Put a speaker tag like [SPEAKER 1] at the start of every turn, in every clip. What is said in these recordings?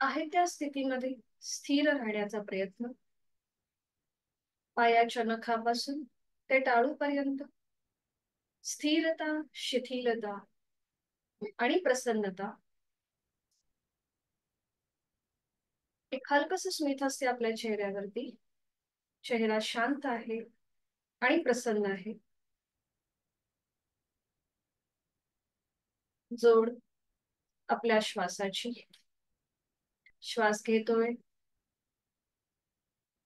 [SPEAKER 1] आहे त्या स्थितीमध्ये स्थिर राहण्याचा प्रयत्न. पायाच्या नखापासून ते टाळूपर्यंत स्थिरता, शिथिलता आणि प्रसन्नता. एक हलकस स्मित असते आपल्या चेहऱ्यावरती. चेहरा शांत आहे आणि प्रसन्न आहे. जोड आपल्या श्वासाची. श्वास घेतोय,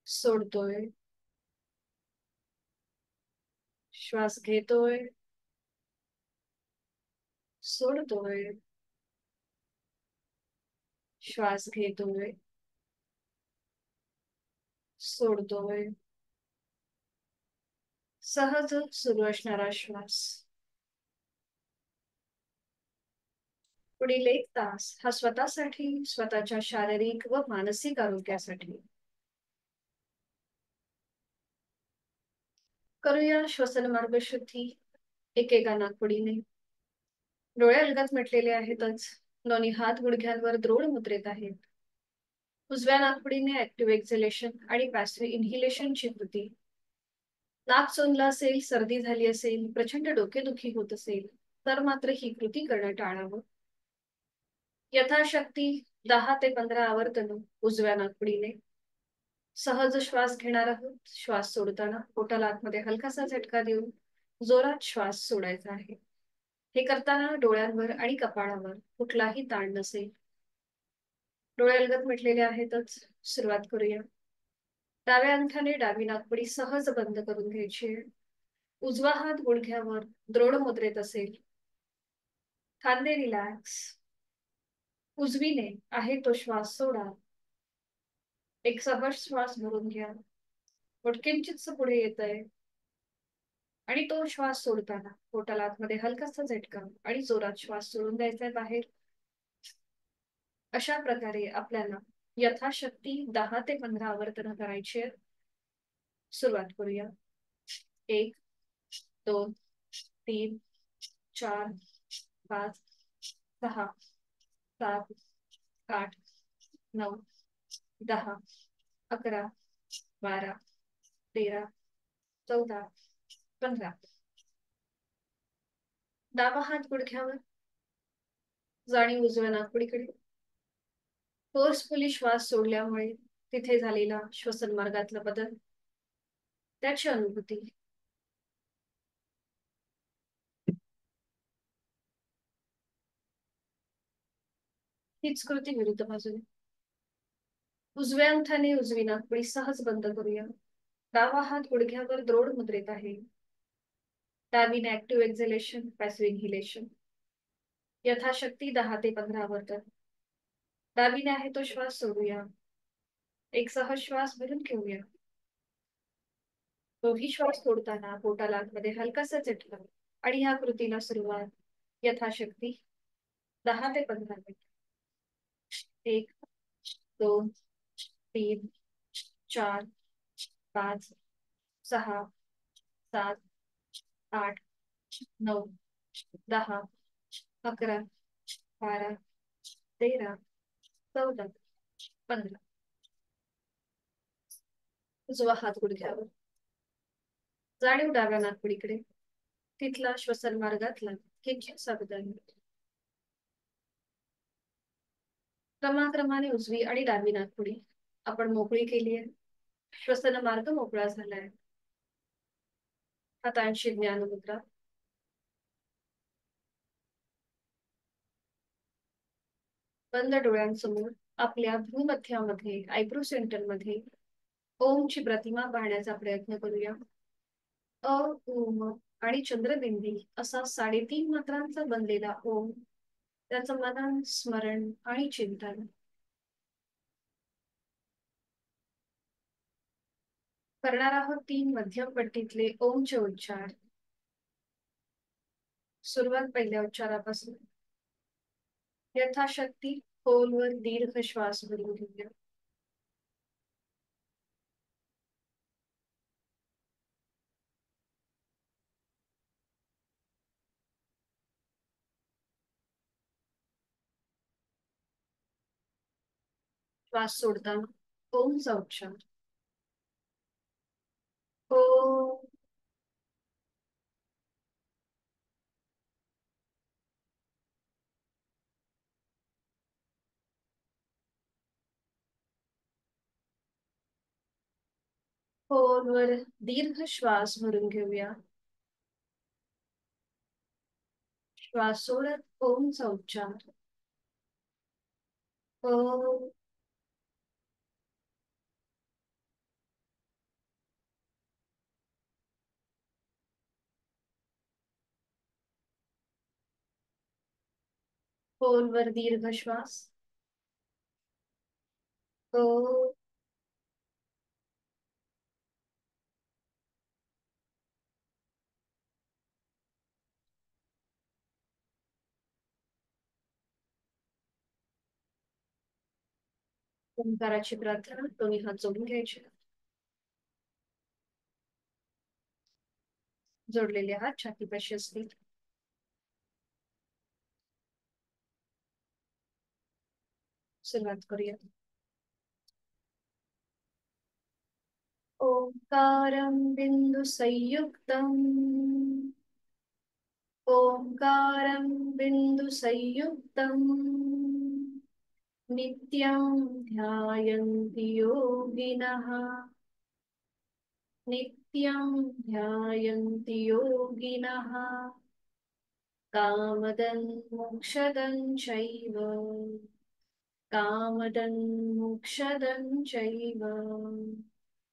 [SPEAKER 1] सोडतोय. श्वास घेतोय, सोडतोय. श्वास घेतोय, सोडतोय. सहज सुरू असणारा श्वास. पुढील 1 तास हा स्वतःसाठी, स्वतःच्या शारीरिक व मानसिक आरोग्यासाठी. करूया श्वसन मार्ग शुद्धी एकेका नाकपुडीने. डोळे अलगद मिटलेले आहेतच. दोन्ही हात गुडघ्यांवर द्रोण मुद्रेत आहेत. उजव्या नाकपुडीने ऍक्टिव्ह एक्झलेशन आणि पॅसिव्ह इन्हिलेशनची कृती. नाक चोंदलं असेल, सर्दी झाली असेल, प्रचंड डोकेदुखी होत असेल तर मात्र ही कृती करणं टाळावं. यथाशक्ती 10 ते 15 आवर्तन उजव्या नाकपुडीने. सहज श्वास घेणार आहोत. श्वास सोडताना पोटाला आतमध्ये हलकासा झटका देऊन जोरात श्वास सोडायचा आहे. हे करताना डोळ्यांवर आणि कपाळावर कुठलाही ताण नसेल. डोळे अलगद मिटलेले आहेतच. सुरुवात करूया. डाव्या अंगठ्याने डावी नाकपुडी सहज बंद करून घ्यायची आहे. उजवा हात गुडघ्यावर द्रोण मुद्रेत असेल. खांदे रिलॅक्स. उजवीने आहे तो श्वास सोडा. एक सहज श्वास भरून घ्या. पोट किंचितस पुढे येत आहे आणि तो श्वास सोडताना पोटाला आतमध्ये हलकासा झटका आणि जोरात श्वास सोडून द्यायचा आहे बाहेर. अशा प्रकारे आपल्याला यथाशक्ती 10 ते 15 आवर्तन करायची आहेत. सुरुवात करूया. 1, 2, 3, 4, 5, 6, 7, 8, 9, 10, 11, 12, 13, 14, 15. डावा हात गुडघ्यावर. जाणीव उजव्या नाकपुडीकडे. फोर्सफुली श्वास सोडल्यामुळे तिथे झालेला श्वसन मार्गातला बदल, त्याची अनुभूती. हीच कृती विरुद्ध बाजूने. उजव्या अंगठ्याने उजवी नाकपुडी सहज बंद करूया. डावा हात गुडघ्यावर द्रोण मुद्रेत आहे. डावीने ऍक्टिव्ह एक्झलेशन, पॅसिव्ह इन्हिलेशन. यथाशक्ती 10 ते 15 आवर्तन. डावीने आहे तो श्वास सोडूया. एक सहज श्वास भरून घेऊया. दोन्ही श्वास सोडताना पोटाला आतमध्ये हलकासा झटका आणि ह्या कृतीला सुरुवात यथाशक्ती 10 ते 15 मिनिट. 1, 2, 3, 4, 5, 6, 7, 8, 9, 10, 11, 12, 13, 14, 15. उजवा हात गुडघ्यावर. जाणीव डाव्या नाकपुडीकडे. तिथला श्वसन मार्गातला किंचितसा बदल. क्रमाक्रमाने उजवी आणि डावी नाकपुडी आपण मोकळी केली आहे. श्वसन मार्ग मोकळा झालाय. हातांची ज्ञानमुद्रा. बंद डोळ्यांसमोर आपल्या भूमध्यामध्ये, आयब्रो सेंटर मध्ये ओमची प्रतिमा पाहण्याचा प्रयत्न करूया. अ, ओम आणि चंद्रबिंदी असा 3.5 मात्रांचा बनलेला ओम, त्याचं मनन, स्मरण आणि चिंतन. करणार आहोत 3 मध्यम पट्टीतले ओमचे उच्चार. सुरुवात पहिल्या उच्चारापासून. यथाशक्ती खोलवर दीर्घ श्वास भरून घेऊया. श्वास सोडताना ओमचा उच्चार. ओ. खोलवर दीर्घ श्वास भरून घेऊया. श्वास सोडत ओमचा उच्चार. ओ. खोलवर दीर्घ श्वास. ओ. ओंकाराची प्रार्थना. दोन्ही हात जोडून घ्यायचे. जोडलेले हात छातीपाशी असतील. सुरुवात करूया. ओंकारं बिंदु संयुक्तम्. ओंकारं बिंदु संयुक्तम्. नित्यं ध्यायन्ति योगिनः. नित्यं ध्यायन्ति योगिनः. कामदं मोक्षदं चैव. कामदं मोक्षदं चैव.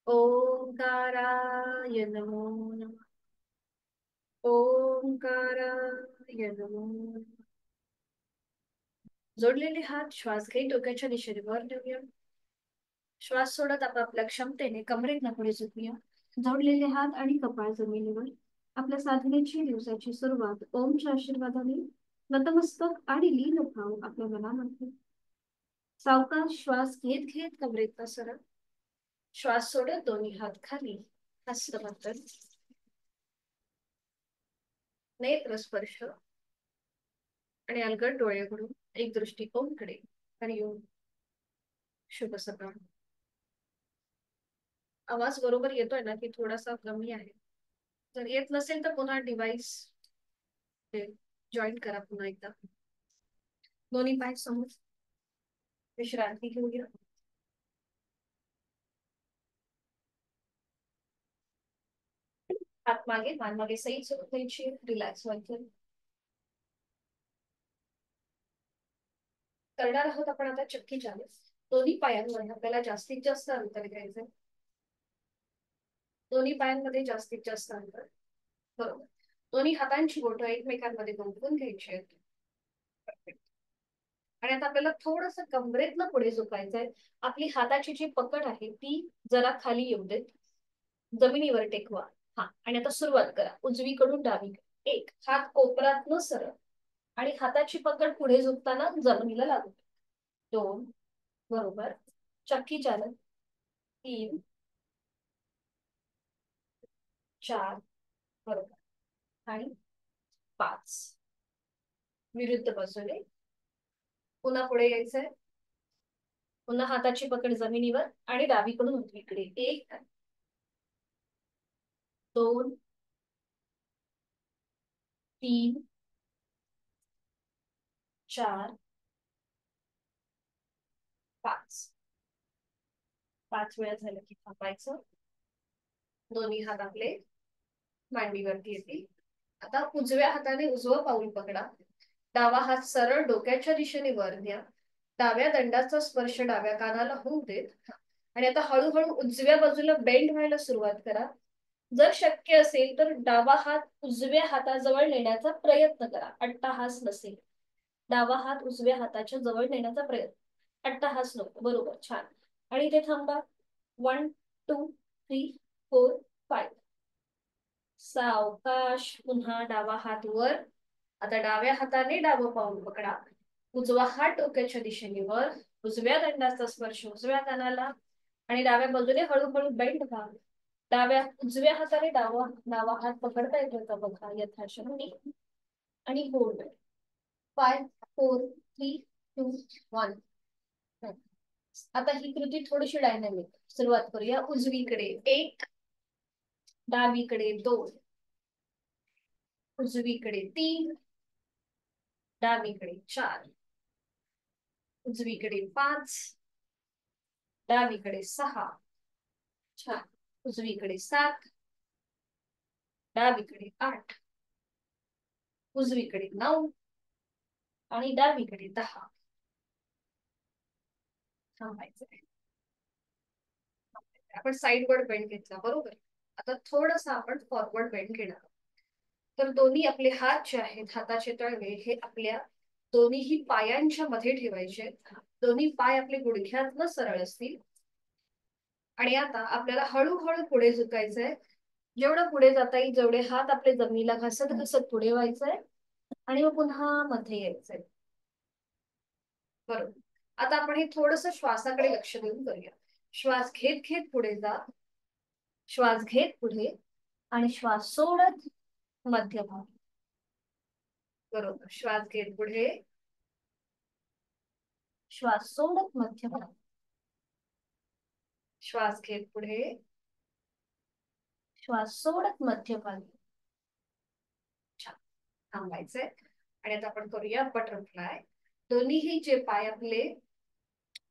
[SPEAKER 1] ओंकाराय नमो नमः. ओंकाराय नमो नमः. जोडलेले हात श्वास घेत डोक्याच्या दिशेने वर नेऊया. श्वास सोडत आपापल्या क्षमतेने कमरेतनं पुढे झुकूया. जोडलेले हात आणि कपाळ जमिनीवर. आपल्या साधनेची दिवसाची सुरुवात ओमच्या आशीर्वादाने. नतमस्तक आणि लीन भाव आपल्या मनामध्ये. सावकाश श्वास घेत घेत कमरेतनं सरळ. श्वास सोडत दोन्ही हात खाली. हस्तमंथन. नेत्र स्पर्श आणि अलगद डोळे उघडून एक दृष्टी ओमकडे. हरिओम. शुभ सकाळ. आवाज बरोबर येतोय ना की थोडासा कमी आहे? जर येत नसेल तर पुन्हा डिव्हाइस जॉईन करा पुन्हा एकदा. दोन्ही पाय समोर. विश्रांती घेऊया. हात मागे मान मागे सही सुरू द्यायची. रिलॅक्स व्हायचं. करणार आहोत आपण आता चक्की चालू. दोन्ही पायांमध्ये आपल्याला जास्तीत जास्त अंतर घ्यायचंय. दोन्ही पायांमध्ये जास्तीत जास्त अंतर. बरोबर. दोन्ही हातांची बोटं एकमेकांमध्ये गुंतवून घ्यायची आहेत. आणि आता आपल्याला थोडस कमरेतनं पुढे झोपायचंय. आपली हाताची जी पकड आहे ती जरा खाली येऊ देत. जमिनीवर टेकवा. हा. आणि आता सुरुवात करा. उजवीकडून डावीकडे. एक हात कोपरातनं सरळ. आणि हाताची पकड पुढे झुकताना जमिनीला लागू. दोन. बरोबर. चक्की चालत. तीन. चार. बरोबर. आणि पाच. विरुद्ध बाजूने. पुन्हा पुढे यायचंय. पुन्हा हाताची पकड जमिनीवर आणि डावीकडून उजवीकडे. एक. दोन. तीन. चार. पाच. पाच वेळा झालं की थांबायचं. दोन्ही हात आपले मांडीवरती येतील. आता उजव्या हाताने उजवं पाऊल पकडा. डावा हात सरळ डोक्याच्या दिशेने वर द्या. डाव्या दंडाचा स्पर्श डाव्या कानाला होऊ देत. आणि आता हळूहळू उजव्या बाजूला बेंड व्हायला सुरुवात करा. जर शक्य असेल तर डावा हात उजव्या हाताजवळ नेण्याचा प्रयत्न करा. अट्टाहास नसेल. डावा हात उजव्या हाताच्या जवळ नेण्याचा प्रयत्न. अट्टाहास नको. बरोबर. छान. आणि इथे थांबा. 1 2 3 4 5. सावकाश पुन्हा डावा हात वर. आता डाव्या हाताने डावं पाऊल पकडा. उजवा हात डोक्याच्या दिशेने वर. उजव्या दंडाचा स्पर्श उजव्या कानाला. आणि डाव्या बाजूने हळूहळू बेंड व्हा. उजव्या हाताने डावा हात पकडता येतो का बघा यथाशक्ती. आणि होल्ड. 5 4 3 2 1. आता ही कृती थोडीशी डायनॅमिक. सुरुवात करूया. उजवीकडे 1, डावीकडे 2, उजवीकडे 3, डावीकडे 4, उजवीकडे 5, डावीकडे 6, छान, उजवीकडे 7, डावीकडे 8, उजवीकडे 9 आणि डावीकडे 10. थांबायचं. आपण साइडवर्ड बेंड घेतला बरोबर. आता थोडस आपण फॉरवर्ड बेंड घेणार. तर दोन्ही आपले हात जे आहेत, हाताचे तळवे हे आपल्या दोन्हीही पायांच्या मध्ये ठेवायचे. दोन्ही पाय आपले गुडघ्यातनं सरळ असतील. आणि आता आपल्याला हळूहळू पुढे झुकायचंय. जेवढं पुढे जाता येईल जेवढे हात आपले जमिनीला घसत घसत पुढे व्हायचंय आणि मग पुन्हा मध्ये यायचंय. बरोबर. आता आपण हे थोडस श्वासाकडे लक्ष देऊन करूया. श्वास घेत घेत पुढे जा, श्वास घेत पुढे आणि श्वास सोडत मध्यभागी. बरोबर. श्वास घेत पुढे, श्वास सोडत मध्यभागी, श्वास घेत पुढे, श्वास सोडत मध्यभागी. छान. थांबायचंय. आणि आता आपण करूया बटरफ्लाय. दोन्हीही जे पाय आपले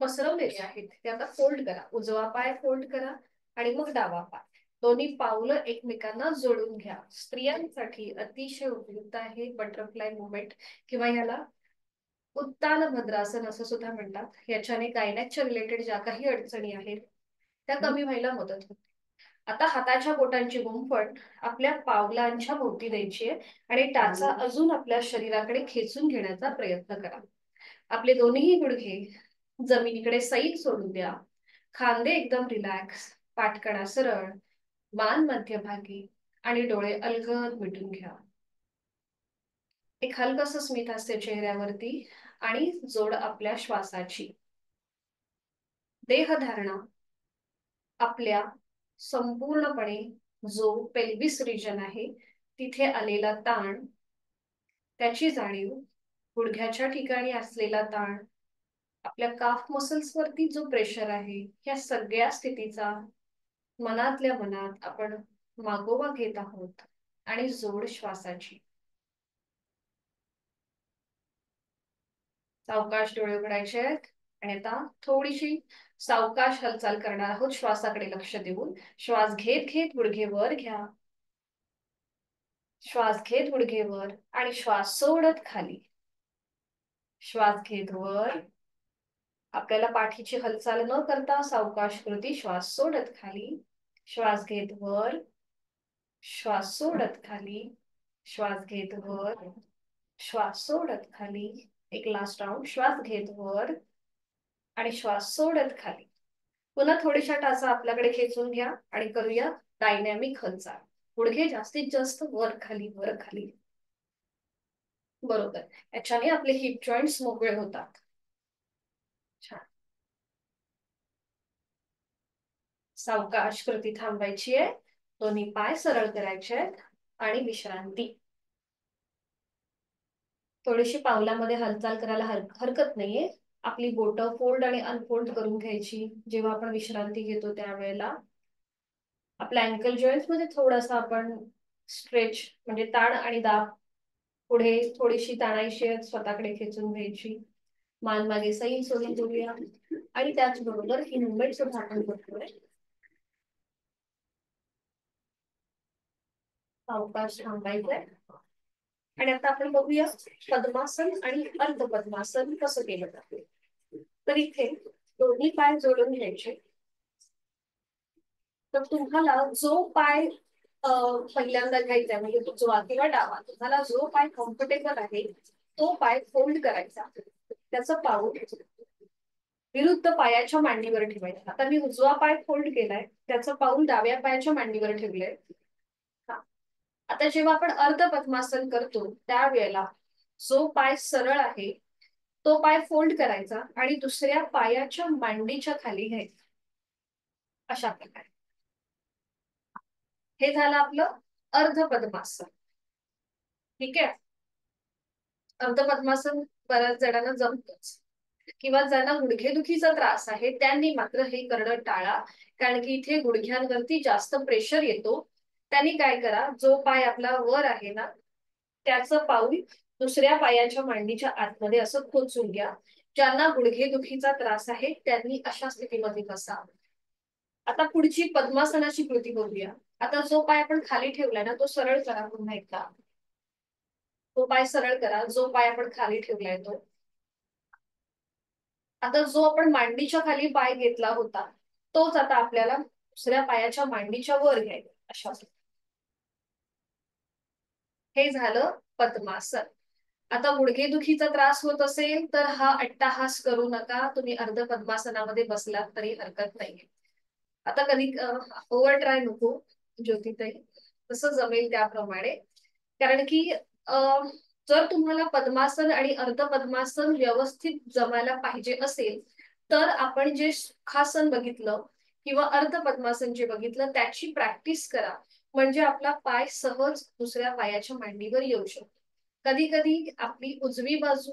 [SPEAKER 1] पसरवलेले आहेत ते आता फोल्ड करा. उजवा पाय फोल्ड करा आणि मग डावा पाय. दोन्ही पावलं एकमेकांना जोडून घ्या. स्त्रियांसाठी अतिशय उपयुक्त आहे बटरफ्लाय मुवमेंट किंवा याला उत्तान भद्रासन असं सुद्धा म्हणतात. याच्याने गायनॅकच्या रिलेटेड ज्या काही अडचणी आहेत त्या कमी व्हायला मदत होते. आता हाताच्या बोटांची गुंफण आपल्या पावलांच्या भोवती द्यायची आहे आणि टाचा अजून आपल्या शरीराकडे खेचून घेण्याचा प्रयत्न करा. आपले दोन्ही गुडघे जमिनीकडे सैल सोडून द्या. खांदे एकदम रिलॅक्स, पाठकडा सरळ, मान मध्यभागी आणि डोळे अलगद मिटून घ्या. एक हलकस स्मित असते चेहऱ्यावरती आणि जोड आपल्या श्वासाची. देहधारणा आपल्या संपूर्णपणे जो पेल्विस रिजन आहे तिथे आलेला ताण, त्याची जाणीव, गुडघ्याच्या ठिकाणी असलेला ताण, आपल्या काफ मसल्स वरती जो प्रेशर आहे, या सगळ्या स्थितीचा मनातल्या मनात आपण मागोवा घेत आहोत आणि जोड श्वासाची. सावकाश डोळे उघडायचे आहेत आणि आता थोडीशी सावकाश हालचाल करणार आहोत श्वासाकडे लक्ष देऊन. श्वास घेत घेत गुडघे वर घ्या, श्वास घेत गुडघे वर आणि श्वास सोडत खाली. श्वास घेत वर, आपल्याला पाठीची हालचाल न करता सावकाश कृती. श्वास सोडत खाली, श्वास घेत वर, श्वास सोडत खाली, श्वास घेत वर, श्वास सोडत खाली. एक लास्ट राऊंड. श्वास घेत वर आणि श्वास सोडत खाली. पुन्हा थोडीशा टाचा आपल्याकडे खेचून घ्या आणि करूया डायनॅमिक हालचाल. गुडघे जास्तीत जास्त वर खाली वर खाली. बरोबर. याच्याने आपले हिप जॉईंट्स मोकळे होतात. छान. सावकाश कृती थांबायची आहे. दोन्ही पाय सरळ करायचे आहेत आणि विश्रांती. थोडीशी पावलामध्ये हालचाल करायला हरकत नाहीये. आपली बोटं फोल्ड आणि अनफोल्ड करून घ्यायची जेव्हा आपण विश्रांती घेतो त्यावेळेला. आपल्या अँकल जॉईंट्स मध्ये थोडासा आपण स्ट्रेच म्हणजे ताण आणि दाब, पुढे थोडीशी ताणायची, स्वतःकडे खेचून घ्यायची. मान मागे सैल सोडून देऊया आणि त्याचबरोबर ही मुवमेंट सुद्धा आपण करतोय. सावकाश थांबायचंय. आणि आता आपण बघूया पद्मासन आणि अर्ध पद्मासन कसं केलं जाते. तर इथे दोन्ही पाय जोडून घ्यायचे. तर तुम्हाला जो पाय पहिल्यांदा घ्यायचा म्हणजे उजवा किंवा डावा, तुम्हाला जो पाय कम्फर्टेबल आहे तो पाय फोल्ड करायचा. त्याचं पाऊल विरुद्ध पायाच्या मांडीवर ठेवायचं. आता मी उजवा पाय फोल्ड केलाय, त्याचं पाऊल डाव्या पायाच्या मांडीवर ठेवलंय. आता जेव्हा आपण अर्ध पद्मासन करतो त्यावेळेला जो पाय सरळ आहे तो पाय फोल्ड करायचा आणि दुसऱ्या पायाच्या मांडीच्या खाली घ्यायचा. अशा प्रकारे हे झालं आपलं अर्ध पद्मासन. ठीक आहे. अर्ध पद्मासन बऱ्याच जणांना जमतच. किंवा ज्यांना गुडघेदुखीचा त्रास आहे त्यांनी मात्र हे करणं टाळा, कारण की इथे गुडघ्यांवरती जास्त प्रेशर येतो. त्यांनी काय करा, जो पाय आपला वर आहे ना त्याचं पाऊल दुसऱ्या पायाच्या मांडीच्या आतमध्ये असं खोचून घ्या. ज्यांना गुडघेदुखीचा त्रास आहे त्यांनी अशा स्थितीमध्ये बसा. आता पुढची पद्मासनाची कृती बघूया. आता जो पाय आपण खाली ठेवलाय ना तो सरळ करा पुन्हा एकदा. तो पाय सरळ करा, जो पाय आपण खाली ठेवलाय तो. आता जो आपण मांडीच्या खाली पाय घेतला होता तोच आता आपल्याला दुसऱ्या पायाच्या मांडीच्या वर घ्यायचा अशा. हे झालं पद्मासन. आता गुडघेदुखीचा त्रास होत असेल तर हा अट्टाहास करू नका, तुम्ही अर्ध पद्मासनामध्ये बसलात तरी हरकत नाहीये. आता कधी ओव्हर ट्राय नको ज्योतिताई, कसं जमेल त्याप्रमाणे. कारण की जर तुम्हाला पद्मासन आणि अर्ध पद्मासन व्यवस्थित जमायला पाहिजे असेल तर आपण जे सुखासन बघितलं किंवा अर्ध पद्मासन जे बघितलं त्याची प्रॅक्टिस करा, म्हणजे आपला पाय सहज दुसऱ्या पायाच्या मांडीवर येऊ शकतो. कधी कधी आपली उजवी बाजू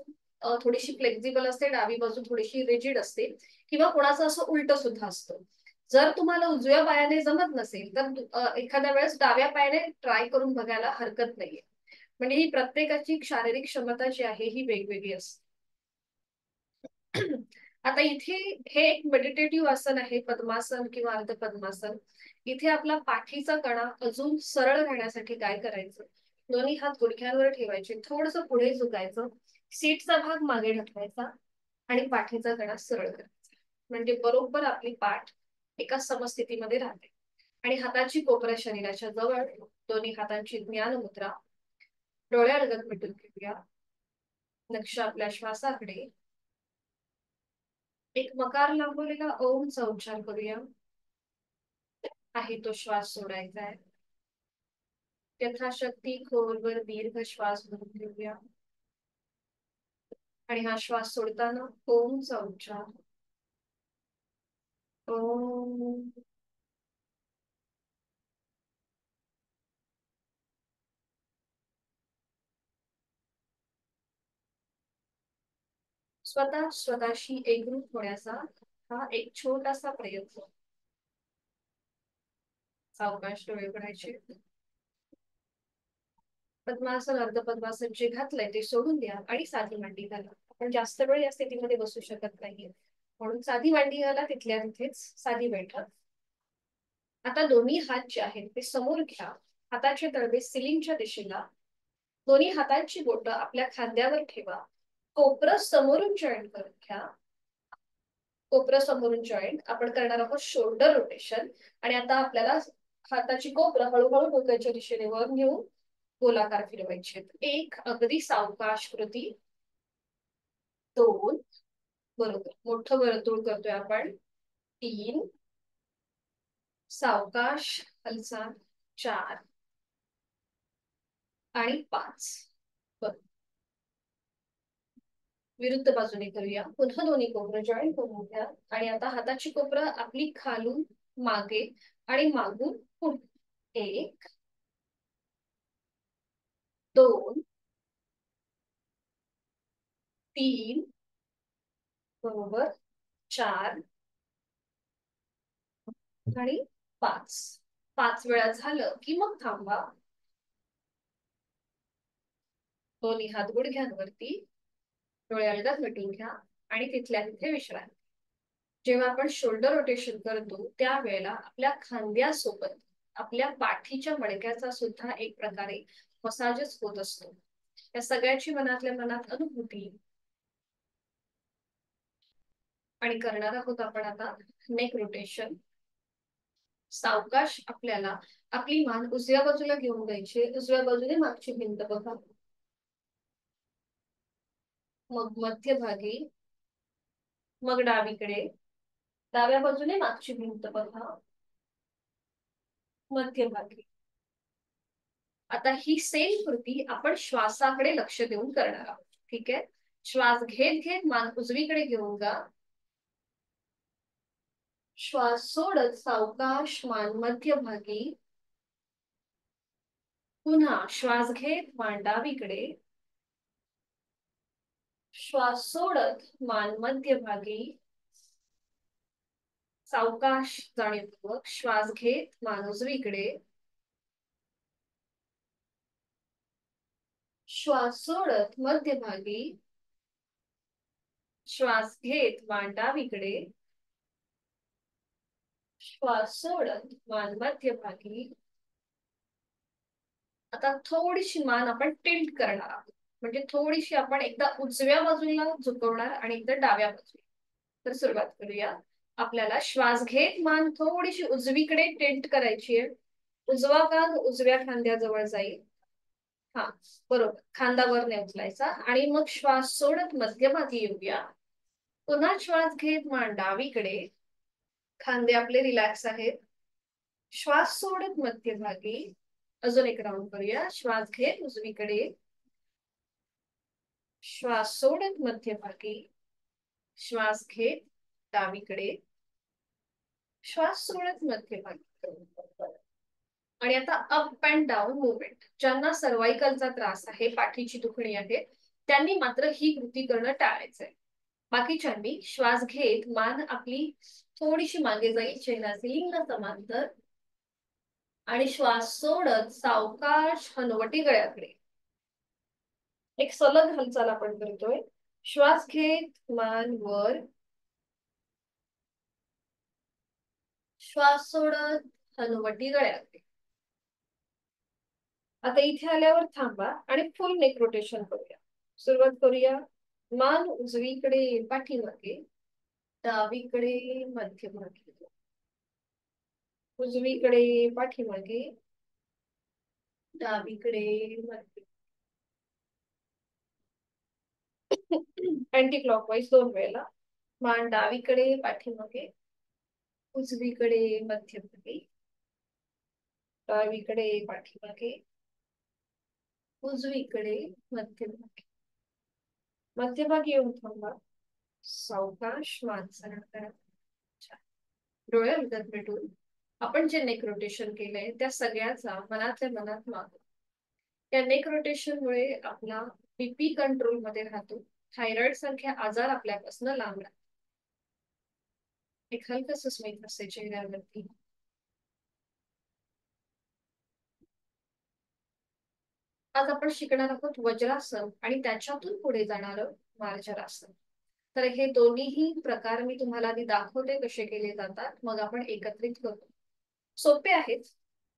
[SPEAKER 1] थोडीशी फ्लेक्झिबल असते, डावी बाजू थोडीशी रिजिड असते, किंवा कोणाचं असं उलट सुद्धा असतं. जर तुम्हाला उजव्या पायाने जमत नसेल तर एखाद्या वेळेस डाव्या पायाने ट्राय करून बघायला हरकत नाहीये. म्हणजे ही प्रत्येकाची शारीरिक क्षमता जी आहे ही वेगवेगळी असते. आता इथे हे एक मेडिटेटिव्ह आसन आहे पद्मासन किंवा अर्ध पद्मासन. इथे आपला पाठीचा कणा अजून सरळ राहण्यासाठी काय करायचं, दोन्ही हात गुडघ्यांवर ठेवायचे, थोडस पुढे झुकायचं, सीटचा भाग मागे ढकलायचा आणि पाठीचा कणा सरळ करायचा, म्हणजे बरोबर आपली पाठ एका समस्थितीमध्ये राहते. आणि हाताची कोपऱ्या शरीराच्या जवळ, दोन्ही हातांची ज्ञान मुद्रा, डोळ्यालगत मिटून घेऊया. लक्ष आपल्या श्वासाकडे. एक मकार लांबवलेला ओमचा उच्चार करूया. आहे तो श्वास सोडायचा आहे. यथाशक्ती खोलवर दीर्घ श्वास भरून घेऊया. आणि हा श्वास सोडताना ओमचा उच्चार. ओम. स्वतः स्वतःशी एकरूप होण्याचा हा एक छोटासा प्रयत्न. सावकाश डोळे उघडायचे. पद्मासन अर्ध पद्मासन जे घातलंय ते सोडून द्या आणि साधी मांडी घाला. आपण जास्त वेळ या स्थितीमध्ये बसू शकत नाहीये, म्हणून साधी मांडी घाला, तिथल्या तिथेच साधी बैठक. आता दोन्ही हात जे आहेत ते समोर घ्या. हाताचे तळवे सिलिंगच्या दिशेला. दोन्ही हातांची बोटं आपल्या खांद्यावर ठेवा. कोपरं समोरून जॉईंट करून घ्या. कोपरं समोरून जॉईंट आपण करणार आहोत शोल्डर रोटेशन. आणि आता आपल्याला हाताची कोपरं हळूहळू डोक्याच्या दिशेने वर घेऊन गोलाकार फिरवायचे. एक अगदी सावकाश कृती. दोन, बरोबर मोठं वर्तुळ करतोय आपण. तीन, सावकाश हालचाल. चार आणि पाच. विरुद्ध बाजूने करूया. पुन्हा दोन्ही कोपरं जॉईंट करून घ्या. आणि आता हाताची कोपरं आपली खालून मागे आणि मागून पुढे. एक, दोन, तीन, बरोबर, चार आणि पाच. पाच वेळा झालं की मग थांबा. दोन्ही हात गुडघ्यांवरती, डोळे अलगद मिटून घ्या आणि तिथल्या तिथे विश्रांती. जेव्हा आपण शोल्डर रोटेशन करतो त्यावेळेला आपल्या खांद्यासोबत आपल्या पाठीच्या मणक्याचा सुद्धा एक प्रकारे मसाजच होत असतो. या सगळ्याची मनातल्या मनात अनुभूती. आणि करणार आहोत आपण आता नेक रोटेशन. सावकाश आपल्याला आपली मान उजव्या बाजूला घेऊन जायची. उजव्या बाजूने मागची भिंत बघा, मग मध्यभागी, मग डावीकडे. डाव्या बाजूने मागची भिंत बघा, मध्यभागी. आता ही सेम कृती आपण श्वासाकडे लक्ष देऊन करणार आहोत. ठीक आहे. श्वास घेत घेत मान उजवीकडे घेऊन जा. श्वास सोडत सावकाश मान मध्यभागी. पुन्हा श्वास घेत मान डावीकडे. श्वास सोडत मान मध्यभागी, सावकाश जाणीवपूर्वक श्वास घेत मान उजवीकडे, श्वास सोडत मध्यभागी, श्वास घेत मान डावीकडे, श्वास सोडत मान मध्यभागी. आता थोडीशी मान आपण टिल्ट करणार आहोत, म्हणजे थोडीशी आपण एकदा उजव्या बाजूला झुकवणार आणि एकदा डाव्या बाजूला. तर सुरुवात करूया. आपल्याला श्वास घेत मान थोडीशी उजवीकडे टिल्ट करायची आहे. उजवा कान उजव्या खांद्याजवळ जाईल. हा, बरोबर. खांदा वर नाही उचलायचा. आणि मग श्वास सोडत मध्यभागी येऊया. पुन्हा श्वास घेत मान डावीकडे, खांदे आपले रिलॅक्स आहेत. श्वास सोडत मध्यभागी, अजून एक राऊंड करूया. श्वास घेत उजवीकडे, श्वास सोडत मध्यभागी, श्वास घेत डावीकडे, श्वास सोडत मध्यभागी. आणि आता अप अँड डाऊन मुवमेंट. ज्यांना सर्वायकलचा त्रास आहे, पाठीची दुखणी आहे, त्यांनी मात्र ही कृती करणं टाळायचंय. बाकीच्यांनी श्वास घेत मान आपली थोडीशी मागे जाईल, चेहऱ्याचे लिंग समांतर, आणि श्वास सोडत सावकाश हनुवटी गळ्याकडे. एक सलग हालचाल आपण करतोय. श्वास घेत मान वर, श्वास सोडत हनुवटी गळ्याकडे. आता इथे आल्यावर थांबा आणि फुल नेक रोटेशन करूया. सुरुवात करूया. मान उजवीकडे पाठीमागे, डावीकडे मध्यभागी, उजवीकडे पाठीमागे, डावीकडे मध्य. अँटी क्लॉकवाईज 2 वेळेला. मान डावीकडे पाठीमागे, उजवीकडे मध्यभागी, डावीकडे पाठीमागे, उजवीकडे मध्यभागी. मध्यभागी येऊन थांबा. सावकाश मान सरळ करा. डोळे अलगद भेटून आपण जे नेक रोटेशन केलंय त्या सगळ्याचा मनातल्या मनात मागो. या नेक रोटेशन मुळे आपला बीपी कंट्रोल मध्ये राहतो. थायरॉइड सारखे आजार आपल्यापासून लांब राहतात. एक हलकस स्मित असते चेहऱ्यावरती. आज आपण शिकणार आहोत वज्रासन आणि त्याच्यातून पुढे जाणार मार्जरासन. तर हे दोन्हीही प्रकार मी तुम्हाला आधी दाखवते कसे केले जातात, मग आपण एकत्रित करतो. सोपे आहेत.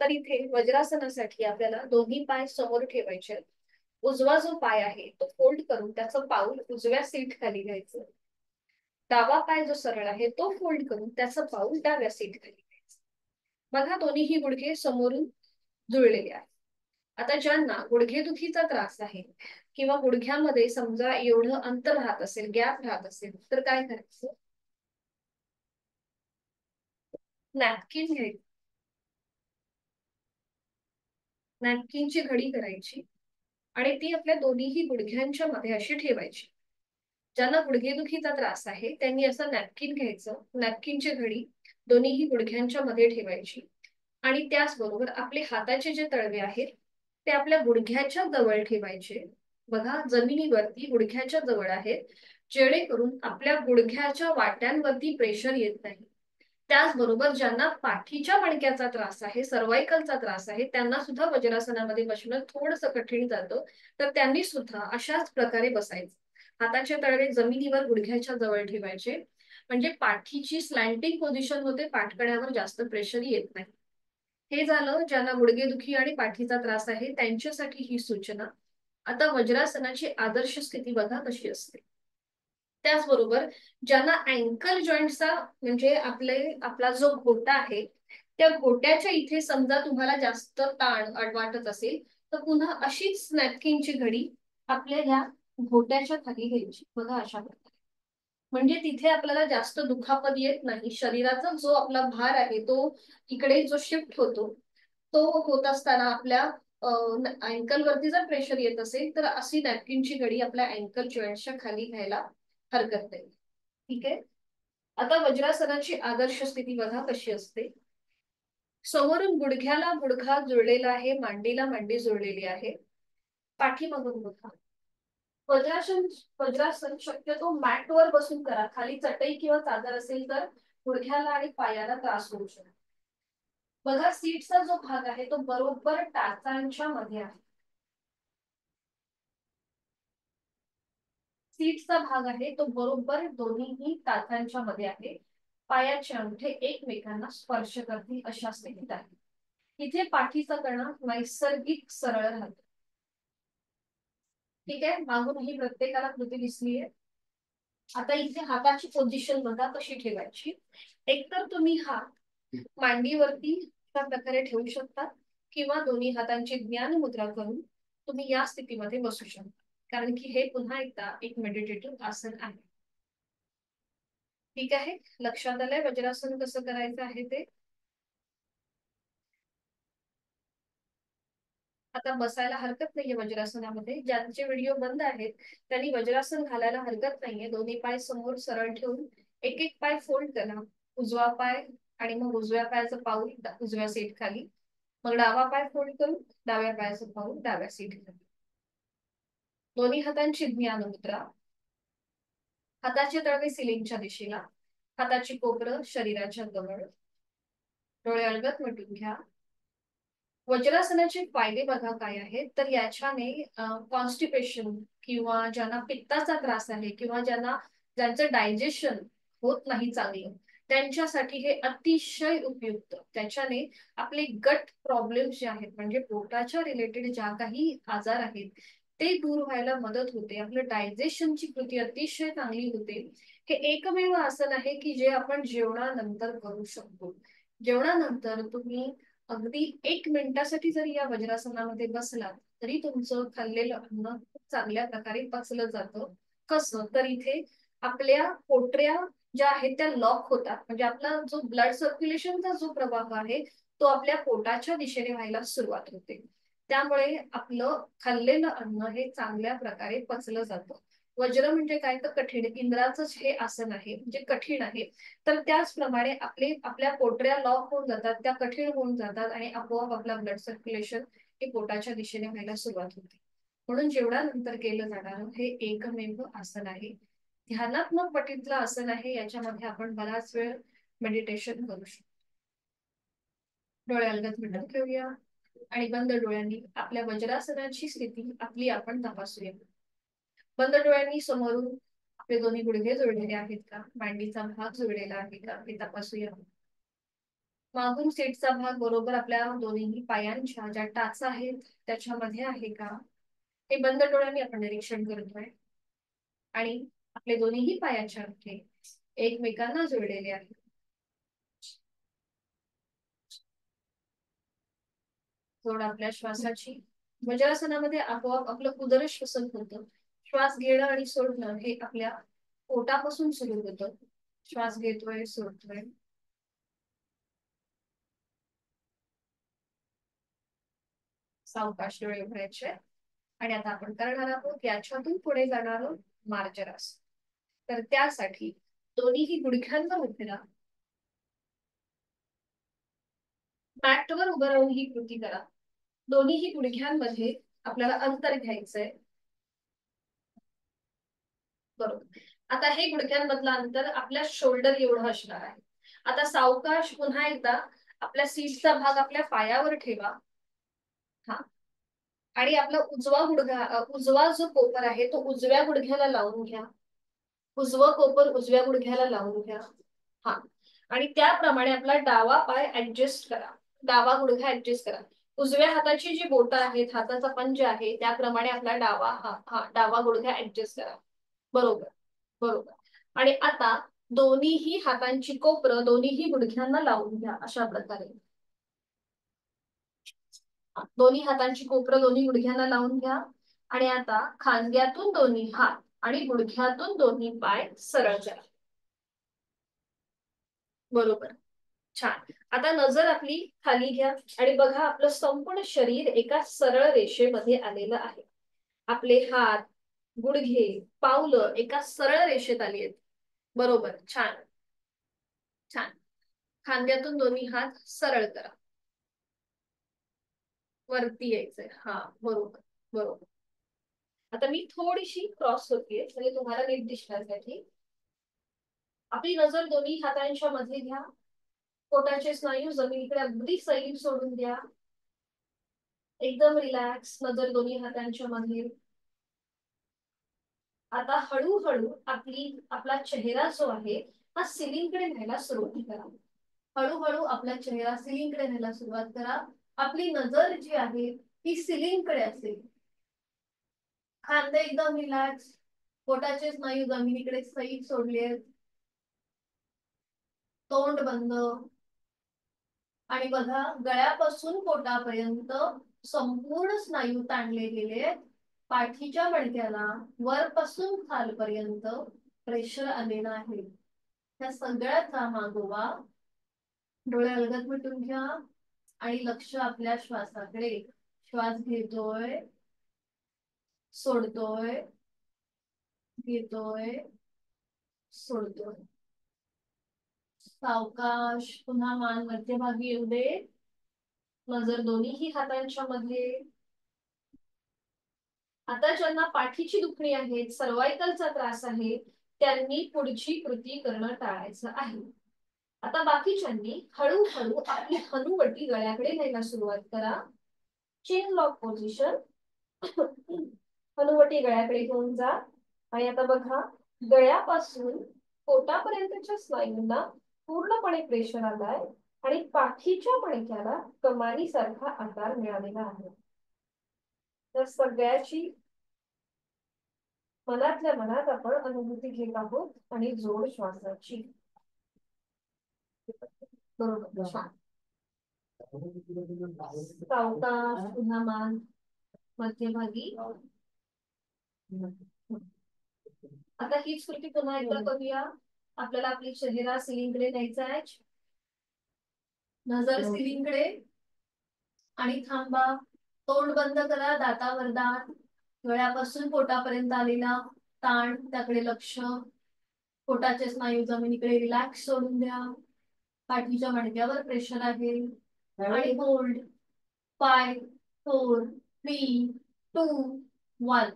[SPEAKER 1] तर इथे वज्रासनासाठी आपल्याला दोन्ही पाय समोर ठेवायचे. उजवा जो पाय आहे तो फोल्ड करून त्याचं पाऊल उजव्या सीट खाली घ्यायचं. डावा पाय जो सरळ आहे तो फोल्ड करून त्याचं पाऊल डाव्या सीट खाली घ्यायचं. बघा दोन्हीही गुडघे समोरून जुळलेले आहेत. आता ज्यांना गुडघेदुखीचा त्रास आहे किंवा गुडघ्यामध्ये समजा एवढं अंतर राहत असेल, गॅप राहत असेल, तर काय करायचं? नॅपकिन घ्यायचं. नॅपकिनची घडी करायची आणि ती आपल्या दोन्हीही गुडघ्यांच्या मध्ये अशी ठेवायची. ज्यांना गुडघेदुखीचा त्रास आहे त्यांनी असं नॅपकिन घ्यायचं. नॅपकिनची घडी दोन्हीही गुडघ्यांच्या मध्ये ठेवायची आणि त्याचबरोबर आपले हाताचे जे तळवे आहेत ते आपल्या गुडघ्याच्या जवळ ठेवायचे. बघा जमिनीवरती गुडघ्याच्या जवळ आहे, जेणेकरून आपल्या गुडघ्याच्या वाट्यांवरती प्रेशर येत नाही. त्याचबरोबर ज्यांना पाठीच्या मणक्याचा त्रास आहे, सर्वायकलचा त्रास आहे, त्यांना सुद्धा वज्रासनामध्ये बसणं थोडंसं कठीण जातं. तर त्यांनी सुद्धा अशाच प्रकारे बसायचं. हाताचे तळवे जमिनीवर गुडघ्याच्या जवळ ठेवायचे, म्हणजे पाठीची स्लॅन्टिंग पोझिशन होते, पाठकड्यावर जास्त प्रेशर येत नाही. हे झालं ज्यांना गुडघेदुखी आणि पाठीचा त्रास आहे त्यांच्यासाठी ही सूचना. आता वज्रासनाची आदर्श स्थिती बघा कशी असते. त्याचबरोबर ज्यांना अँकल जॉईंटचा म्हणजे आपला जो घोटा आहे त्या घोट्याच्या इथे समजा तुम्हाला जास्त ताण वाटत असेल तर पुन्हा अशीच नॅपकिनची घडी आपल्या ह्या घोट्याच्या खाली घ्यायची. बघा अशा प्रकारे, म्हणजे तिथे आपल्याला जास्त दुखापत येत नाही. शरीराचा जो आपला भार आहे तो इकडे जो शिफ्ट होतो तो होत असताना आपल्या अँकल वरती जर प्रेशर येत असेल तर अशी नॅपकिनची घडी आपल्या अँकल जॉईंटच्या खाली घ्यायला हरकत नाही. ठीक आहे. आता वज्रासनाची आदर्श स्थिती बघा कशी असते. समोरून गुडघ्याला गुडघा जुळलेला आहे, मांडीला मांडी जुळलेली आहे. पाठीमागून बघा. वज्रासन वज्रासन शक्यतो मॅटवर बसून करा. खाली चटई किंवा चादर असेल तर गुडघ्याला आणि पायाला त्रास होऊ शकतो. बघा सीटचा जो भाग आहे तो बरोबर टाचांच्या मध्ये आहे. सीटचा भाग आहे तो बरोबर दोन्हीही टाचांच्या मध्ये आहे. पायाचे अंगठे एकमेकांना स्पर्श करतील अशा स्थितीत आहे. इथे पाठीचा कणा नैसर्गिक सरळ राहतो. ठीक आहे, मागून ही प्रत्येकाला कृती दिसलीये. आता इथे हाताची पोझिशन बघा कशी ठेवायची. एकतर तुम्ही हात मांडीवरती अशा प्रकारे ठेवू शकता किंवा दोन्ही हातांची ज्ञान मुद्रा करून तुम्ही या स्थितीमध्ये बसू शकता, कारण की हे पुन्हा एकदा एक मेडिटेटिव्ह आसन आहे. ठीक आहे, लक्षात आलंय वज्रासन कसं करायचं आहे ते. आता बसायला हरकत नाहीये वज्रासनामध्ये. ज्यांचे व्हिडिओ बंद आहेत त्यांनी वज्रासन घालायला हरकत नाहीये. दोन्ही पाय समोर सरळ ठेवून एक एक पाय फोल्ड करा. उजवा पाय आणि मग उजव्या पायाचं पाऊल उजव्या सीट खाली, मग डावा पाय फोल्ड करून डाव्या पायाचं पाऊल डाव्या सीट खाली. दोन्ही हातांची ज्ञान मुद्रा. हाताचे तळवे सिलिंगच्या दिशेला, हाताची कोपरं शरीराच्या जवळ, डोळे अलगद मिटून घ्या. वज्रासनाचे फायदे बघा काय आहेत. तर याच्याने कॉन्स्टिपेशन किंवा ज्यांना पित्ताचा त्रास आहे किंवा ज्यांचं डायजेशन होत नाही चांगलं त्यांच्यासाठी हे अतिशय उपयुक्त. त्याच्याने आपले गट प्रॉब्लेम जे आहेत म्हणजे पोटाच्या रिलेटेड ज्या काही आजार आहेत ते दूर व्हायला मदत होते. आपलं डायजेशनची कृती अतिशय चांगली होते. हे एकमेव आसन आहे की जे आपण जेवणानंतर करू शकतो. जेवणानंतर तुम्ही अगदी 1 मिनिटासाठी जरी या वज्रासनामध्ये बसलात तरी तुमचं खाल्लेलं अन्न खूप चांगल्या प्रकारे पचलं जातं. कसं तर इथे आपल्या पोटऱ्या ज्या आहेत त्या लॉक होतात, म्हणजे आपला जो ब्लड सर्क्युलेशनचा जो प्रवाह आहे तो आपल्या पोटाच्या दिशेने व्हायला सुरुवात होते. त्यामुळे आपलं खाल्लेलं अन्न हे चांगल्या प्रकारे पचलं जातं. वज्र म्हणजे काय तर कठीण, इंद्राचंच हे आसन आहे म्हणजे कठीण आहे. तर त्याचप्रमाणे आपल्या पोटऱ्या लॉक होऊन जातात, त्या कठीण होऊन जातात आणि आपोआप आपला ब्लड सर्क्युलेशन हे पोटाच्या दिशेने व्हायला सुरुवात होते. म्हणून जेवणानंतर केलं जाणारं हे एकमेव आसन आहे. ध्यानात्मक पटीतलं आसन आहे. याच्यामध्ये आपण बराच वेळ मेडिटेशन करू शकतो. डोळे अलगद मिटून ठेवूया आणि बंद डोळ्यांनी आपल्या वज्रासनाची स्थिती आपली आपण तपासूया. बंद डोळ्यांनी समोरून आपले दोन्ही गुडघे जोडलेले आहेत का, मांडीचा भाग जोडलेला आहे का हे तपासूया. मागून सीटचा भाग बरोबर आपल्या दोन्ही पायांच्या ज्या टाचा आहेत त्याच्यामध्ये आहे का हे बंद डोळ्यांनी आपण निरीक्षण करतोय. आणि आपले दोन्हीही पायाचे अंगठे एकमेकांना जोडलेले आहेत. जोड आपल्या श्वासाची. वज्रासनामध्ये आपोआप आपलं उदर श्वसन होतं. श्वास घेणं आणि सोडणं हे आपल्या पोटापासून सुरू होतं. श्वास घेतोय सोडतोय. सावकाश डोळे उघडायचे आणि आता आपण करणार आहोत याच्यातून पुढे जाणार आहोत मार्जरासन. तर त्यासाठी दोन्हीही गुडघ्यांवर उभे राहा. मॅटवर उभं राहून ही कृती करा. दोन्हीही गुडघ्यांमध्ये आपल्याला अंतर घ्यायचंय. बरोबर. आता हे गुडघ्यांमधलं अंतर आपल्या शोल्डर एवढं असणार आहे. आता सावकाश पुन्हा एकदा आपल्या सीटचा भाग आपल्या पायावर ठेवा. हा, आणि आपला उजवा गुडघा उजवा जो कोपर आहे तो उजव्या गुडघ्याला लावून घ्या. उजवं कोपर उजव्या गुडघ्याला लावून घ्या. हा, आणि त्याप्रमाणे आपला डावा पाय ऍडजस्ट करा. डावा गुडघा ऍडजस्ट करा. उजव्या हाताची जी बोटं आहेत, हाताचा पंज आहे त्याप्रमाणे आपला डावा गुडघा ऍडजस्ट करा. बरोबर, बरोबर. आणि आता दोन्हीही हातांची कोपरं दोन्हीही गुडघ्यांना लावून घ्या अशा प्रकारे. दोन्ही हातांची कोपरं दोन्ही गुडघ्यांना लावून घ्या. आणि आता खांद्यातून दोन्ही हात आणि गुडघ्यातून दोन्ही पाय सरळ करा. बरोबर, छान. आता नजर आपली खाली घ्या आणि बघा आपलं संपूर्ण शरीर एका सरळ रेषेमध्ये आलेलं आहे. आपले हात, गुडघे, पावलं एका सरळ रेषेत आली आहेत. बरोबर, छान छान. खांद्यातून दोन्ही हात सरळ करा. वरती यायचंय. हा, बरोबर बरोबर. आता मी थोडीशी क्रॉस होतीये म्हणजे तुम्हाला नीट दिसण्यासाठी. आपली नजर दोन्ही हातांच्या मध्ये घ्या. पोटाचे स्नायू जमिनीकडे अगदी सैल सोडून द्या. एकदम रिलॅक्स, नजर दोन्ही हातांच्या मध्ये. आता हळूहळू आपला चेहरा जो आहे हा सिलिंगकडे न्यायला सुरुवात करा. हळूहळू आपला चेहरा सिलिंगकडे न्यायला सुरुवात करा. आपली नजर जी आहे ती सिलिंगकडे असेल. खांदे एकदम रिलॅक्स, पोटाचे स्नायू जमिनीकडे सैल सोडले, तोंड बंद. आणि बघा गळ्यापासून पोटापर्यंत संपूर्ण स्नायू ताणले गेले. पाठीच्या मणक्याला वरपासून खालपर्यंत प्रेशर आलेलं आहे. त्या सगळ्याचा मागोवा डोळे अलगद मिटून घ्या आणि लक्ष आपल्या श्वासाकडे. श्वास घेतोय, सोडतोय, घेतोय, सोडतोय. सावकाश पुन्हा मान मध्यभागी येऊ दे. नजर दोन्ही हातांच्या मध्ये. आता ज्यांना पाठीची दुखणी आहे, सर्वायकलचा त्रास आहे, त्यांनी पुढची कृती करणं टाळायचं आहे. आता बाकीच्यांनी हळूहळू आपली हनुवटी गळ्याकडे न्यायला सुरुवात करा. Chain lock position. हनुवटी गळ्याकडे घेऊन जा. आणि आता बघा गळ्यापासून पोटापर्यंतच्या स्नायूंना पूर्णपणे प्रेशर आलाय आणि पाठीच्या मणक्याला कमानीसारखा आकार मिळालेला आहे. तर सगळ्याची मनातल्या मनात आपण अनुभूती घेत आहोत आणि जोड श्वासाची. बरोबर. सावकाश पुन्हा मान मध्यभागी. आता हीच कृती पुन्हा एकदा करूया. आपल्याला आपली चेहरा सिलिंगकडे न्यायचा आहे. नजर सिलिंगकडे आणि थांबा. तोंड बंद करा, दातावर दात. गळ्यापासून पोटापर्यंत आलेला ताण त्याकडे लक्ष. पोटाचे स्नायू जमिनीकडे रिलॅक्स सोडून द्या. पाठीच्या मणक्यावर प्रेशर आहे आणि होल्ड. 5 4 3 2 1.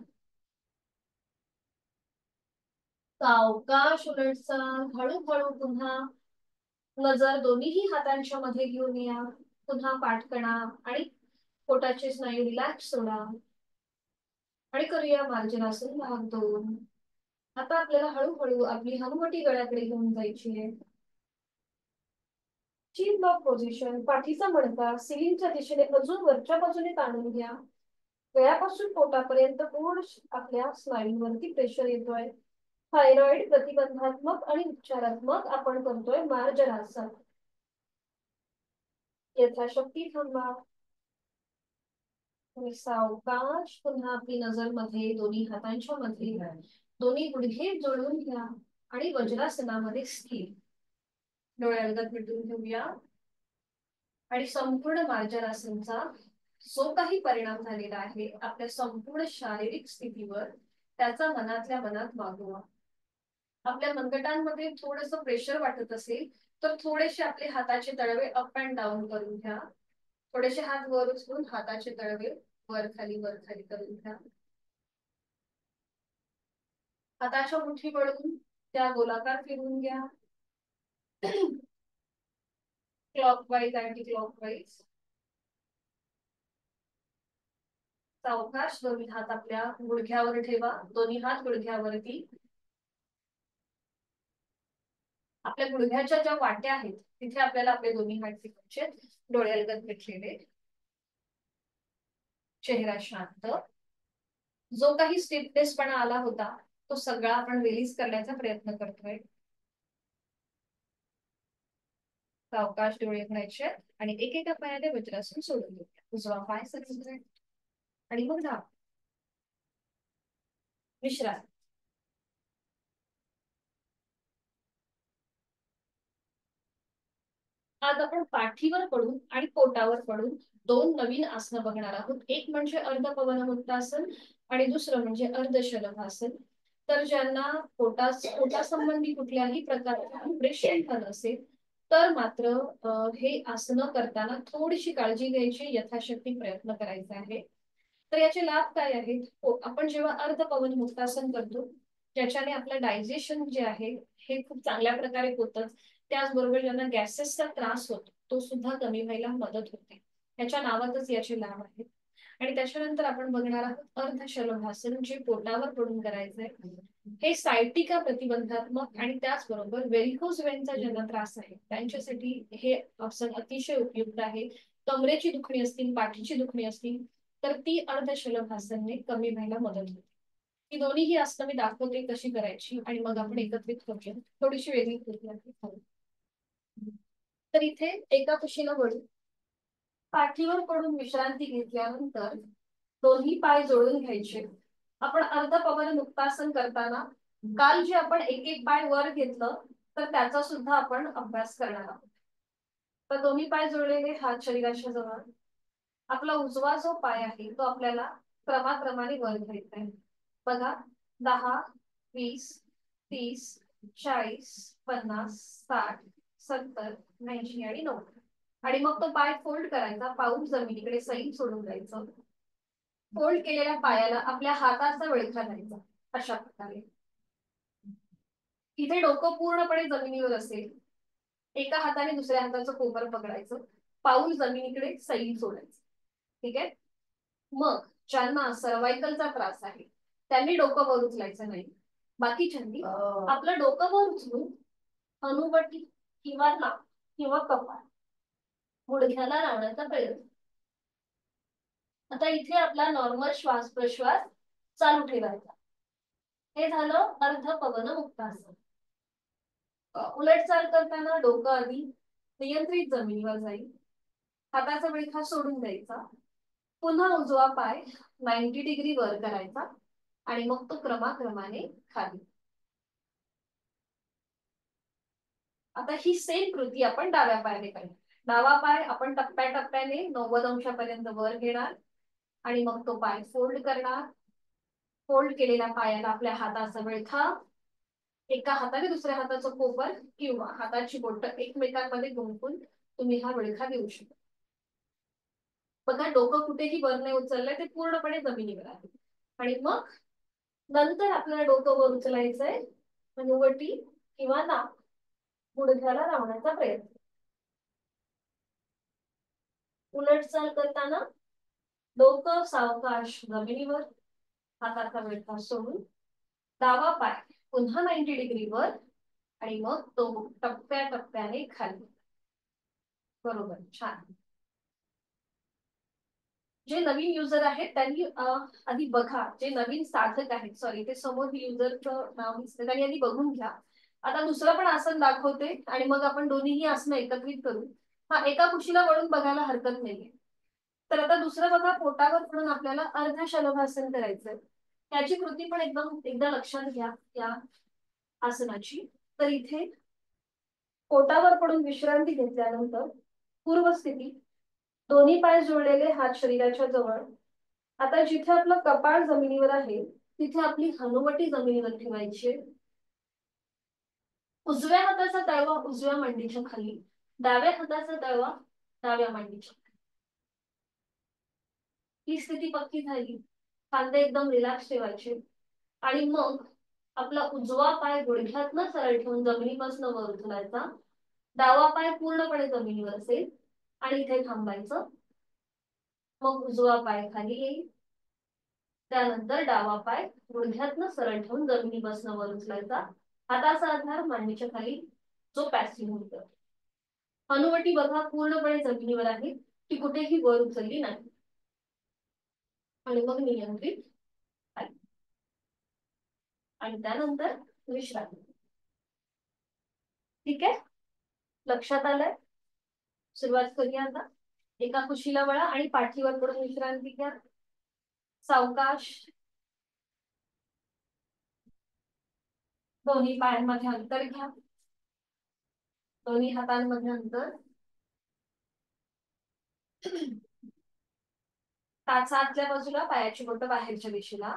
[SPEAKER 1] सावकाश उलटचाल. हळूहळू पुन्हा नजर दोन्ही हातांच्या मध्ये घेऊन या. पुन्हा पाठकणा आणि पोटाचे स्नायू रिलॅक्स सोडा आणि करूया मार्जनासन भाग 2. आता आपल्याला हळूहळू आपली हनुवटी गळ्याकडे घेऊन जायची आहे. चीन लॉक पोझिशन. पाठीचा मणका सिलिंगच्या दिशेने अजून वरच्या बाजूने ताणून घ्या. गळ्यापासून पोटापर्यंत पूर्ण आपल्या स्नायूंवरती प्रेशर येतोय. थायरॉइड प्रतिबंधात्मक आणि उपचारात्मक आपण करतोय मार्जनासन. यथाशक्ती थांबा आणि सावकाश पुन्हा आपली नजर मध्ये दोन्ही हातांच्या मध्ये दोन्ही गुडघे जोडून घ्या आणि वज्रासनामध्ये स्थिर. डोळे अलगद मिटून घेऊया आणि संपूर्ण मार्जनासनचा जो काही परिणाम झालेला आहे आपल्या संपूर्ण शारीरिक स्थितीवर त्याचा मनातल्या मनात मागोवा. आपल्या मनगटांमध्ये थोडस प्रेशर वाटत असेल तर थोडेसे आपले हाताचे तळवे अप अँड डाऊन करून घ्या. थोडेसे हात वर उचलून हाताचे तळवे वर खाली करून घ्या. हाताच्या मुठी वळून त्या गोलाकार फिरून घ्या. Clockwise anti clockwise. सावकाश दोन्ही हात आपल्या गुडघ्यावर ठेवा. दोन्ही हात गुडघ्यावरती. आपल्या गुडघ्याच्या ज्या वाट्या आहेत तिथे आपल्याला आपले दोन्ही हात ठेवायचे. डोळे अलगद मिटलेले, चेहरा शांत. जो काही स्टिफनेसपणा आला होता तो सगळा आपण रिलीज करण्याचा प्रयत्न करतोय. सावकाश डोळे उघडायचे आणि एकेका पायाने वज्रासन सोडून देऊया. उजवा पाय सरळ आणि मग डावा. विश्रांती. आज आपण पाठीवर पडून आणि पोटावर पडून दोन नवीन आसनं बघणार आहोत. एक म्हणजे अर्ध पवनमुक्तासन आणि दुसरं म्हणजे अर्धशलभासन. तर ज्यांना पोटासंबंधी कुठल्याही प्रकारचे डिप्रेशन असेल तर मात्र हे आसनं करताना थोडीशी काळजी घ्यायची, यथाशक्ती प्रयत्न करायचा आहे. तर याचे लाभ काय आहेत? हो, आपण जेव्हा अर्ध पवन मुक्तासन करतो, ज्याच्याने आपलं डायजेशन जे आहे हे खूप चांगल्या प्रकारे होतं. त्याचबरोबर ज्यांना गॅसेसचा त्रास होतो तो सुद्धा कमी व्हायला मदत होते. त्याच्या नावातच याचे लाभ आहेत. आणि त्याच्यानंतर आपण बघणार आहोत अर्ध शलभासन, जे पोटावर पडून करायचंय. हे सायटिका प्रतिबंधात्मक आणि त्याचबरोबर व्हेरिकोज वेनचा ज्यांना त्रास आहे त्यांच्यासाठी हे आसन अतिशय उपयुक्त आहे. कमरेची दुखणी असतील, पाठीची दुखणी असतील, तर ती अर्ध शलभासनने कमी व्हायला मदत होते. ही दोन्हीही आसनं मी दाखवते कशी करायची आणि मग आपण एकत्रित करूया. थोडीशी वेगळी कृती आहे. तर इथे एका कुशीला वळून पाठीवर पडून विश्रांती घेतल्यानंतर दोन्ही पाय जोडून घ्यायचे. आपण अर्ध पवन मुक्तासन करताना काल जे आपण एक एक पाय वर घेतलं तर त्याचा सुद्धा आपण अभ्यास करणार आहोत. तर दोन्ही पाय जोडलेले हात शरीराच्या जवळ. आपला उजवा जो पाय आहे तो आपल्याला क्रमाक्रमाने वर घ्यायचा आहे. बघा, 10, 20, 30, 40, 50, 60, 70, 80 आणि 90. आणि मग तो पाय फोल्ड करायचा, पाऊल जमिनीकडे सैल सोडून द्यायचं. फोल्ड केलेल्या पायाला आपल्या हाताचा वळखा द्यायचा अशा प्रकारे. इथे डोकं पूर्णपणे जमिनीवर असेल. एका हाताने दुसऱ्या हाताचं कोपर पकडायचं, पाऊल जमिनीकडे सैल सोडायचं. ठीक आहे. मग ज्यांना सर्वायकलचा त्रास आहे त्यांनी डोकं वर उचलायचं नाही. बाकीच्यांनी आपलं डोकं वर उचलून हनुवटी किंवा नाक किंवा कपाळ गुडघ्याला लावण्याचा प्रयत्न. आता इथे आपला नॉर्मल श्वास प्रश्वास चालू ठेवायचा. हे झालं अर्ध पवन मुक्तासन. उलट चाल करताना डोकं आधी नियंत्रित जमिनीवर जाईल. हाताचा विळखा सोडून द्यायचा. पुन्हा उजवा पाय 90 डिग्री वर करायचा आणि मग तो क्रमाक्रमाने खाली. आता ही सेम कृती आपण डाव्या पायाने करूया. डावा पाय आपण टप्प्याटप्प्याने 90 अंशापर्यंत वर घेणार आणि मग तो पाय फोल्ड करणार. फोल्ड केलेल्या पायाला आपल्या हाताचा विळखा, एका हाताने दुसऱ्या हाताचं कोपर किंवा हाताची बोटं एकमेकांमध्ये गुंफून तुम्ही हा विळखा देऊ शकता. बघा, डोकं कुठेही वर नाही उचललंय, ते पूर्णपणे जमिनीवर आहे. आणि मग नंतर आपल्याला डोकं वर उचलायचंय, हनुवटी किंवा नाक गुडघ्याला लावण्याचा प्रयत्न. उलट चाल करताना डोकं सावकाश जमिनीवर, हाताचा विळखा सोडून डावा पाय पुन्हा 90 डिग्री वर आणि मग तो टप्प्याटप्प्याने खाली. बरोबर, छान. जे नवीन युजर आहेत त्यांनी आधी बघा, जे नवीन साधक आहेत, सॉरी ते समोर युजरचं नाव दिसतं, त्यांनी आधी बघून घ्या. आता दुसरं पण आसन दाखवते आणि मग आपण दोन्हीही आसनं एकत्रित करू. हा, एका कुशीला वळून बघायला हरकत नाहीये. तर आता दुसरं बघा, पोटावर पडून आपल्याला अर्ध शलभासन करायचंय. त्याची कृती पण एकदम एकदा लक्षात घ्या या आसनाची. तर इथे पोटावर पडून विश्रांती घेतल्यानंतर पूर्व स्थिती, दोन्ही पाय जोडलेले हात शरीराच्या जवळ. आता जिथे आपलं कपाळ जमिनीवर आहे तिथे आपली हनुवटी जमिनीवर ठेवायची. उजव्या हाताचा तळवा उजव्या मांडीच्या खाली, डाव्या हाताचा तळवा डाव्या मांडीच्या खाली. ही स्थिती पक्की झाली. खांदे एकदम रिलॅक्स ठेवायचे आणि मग आपला उजवा पाय गुडघ्यातनं सरळ ठेवून जमिनीपासून वर उचलायचा. डावा पाय पूर्णपणे जमिनीवर असेल आणि इथे थांबायचं. मग उजवा पाय खाली येईल. त्यानंतर डावा पाय गुडघ्यातनं सरळ ठेवून जमिनीपासून वर उचलायचा. हाताचा आधार मांडीच्या खाली, जो पॅसिव्ह होतो. हनुवटी बघा पूर्णपणे जमिनीवर आहे, ती कुठेही वर उचलली नाही. आणि मग नियंत्रित खाली. आणि त्यानंतर विश्रांती. ठीक आहे, लक्षात आलंय? सुरुवात करूया आता. एका कुशीला वळा आणि पाठीवर पडून विश्रांती घ्या. सावकाश दोन्ही पायांमध्ये अंतर घ्या. दोन्ही हातांमध्ये अंतर. टाचा आतल्या बाजूला, पायाची बोटं बाहेरच्या दिशेला,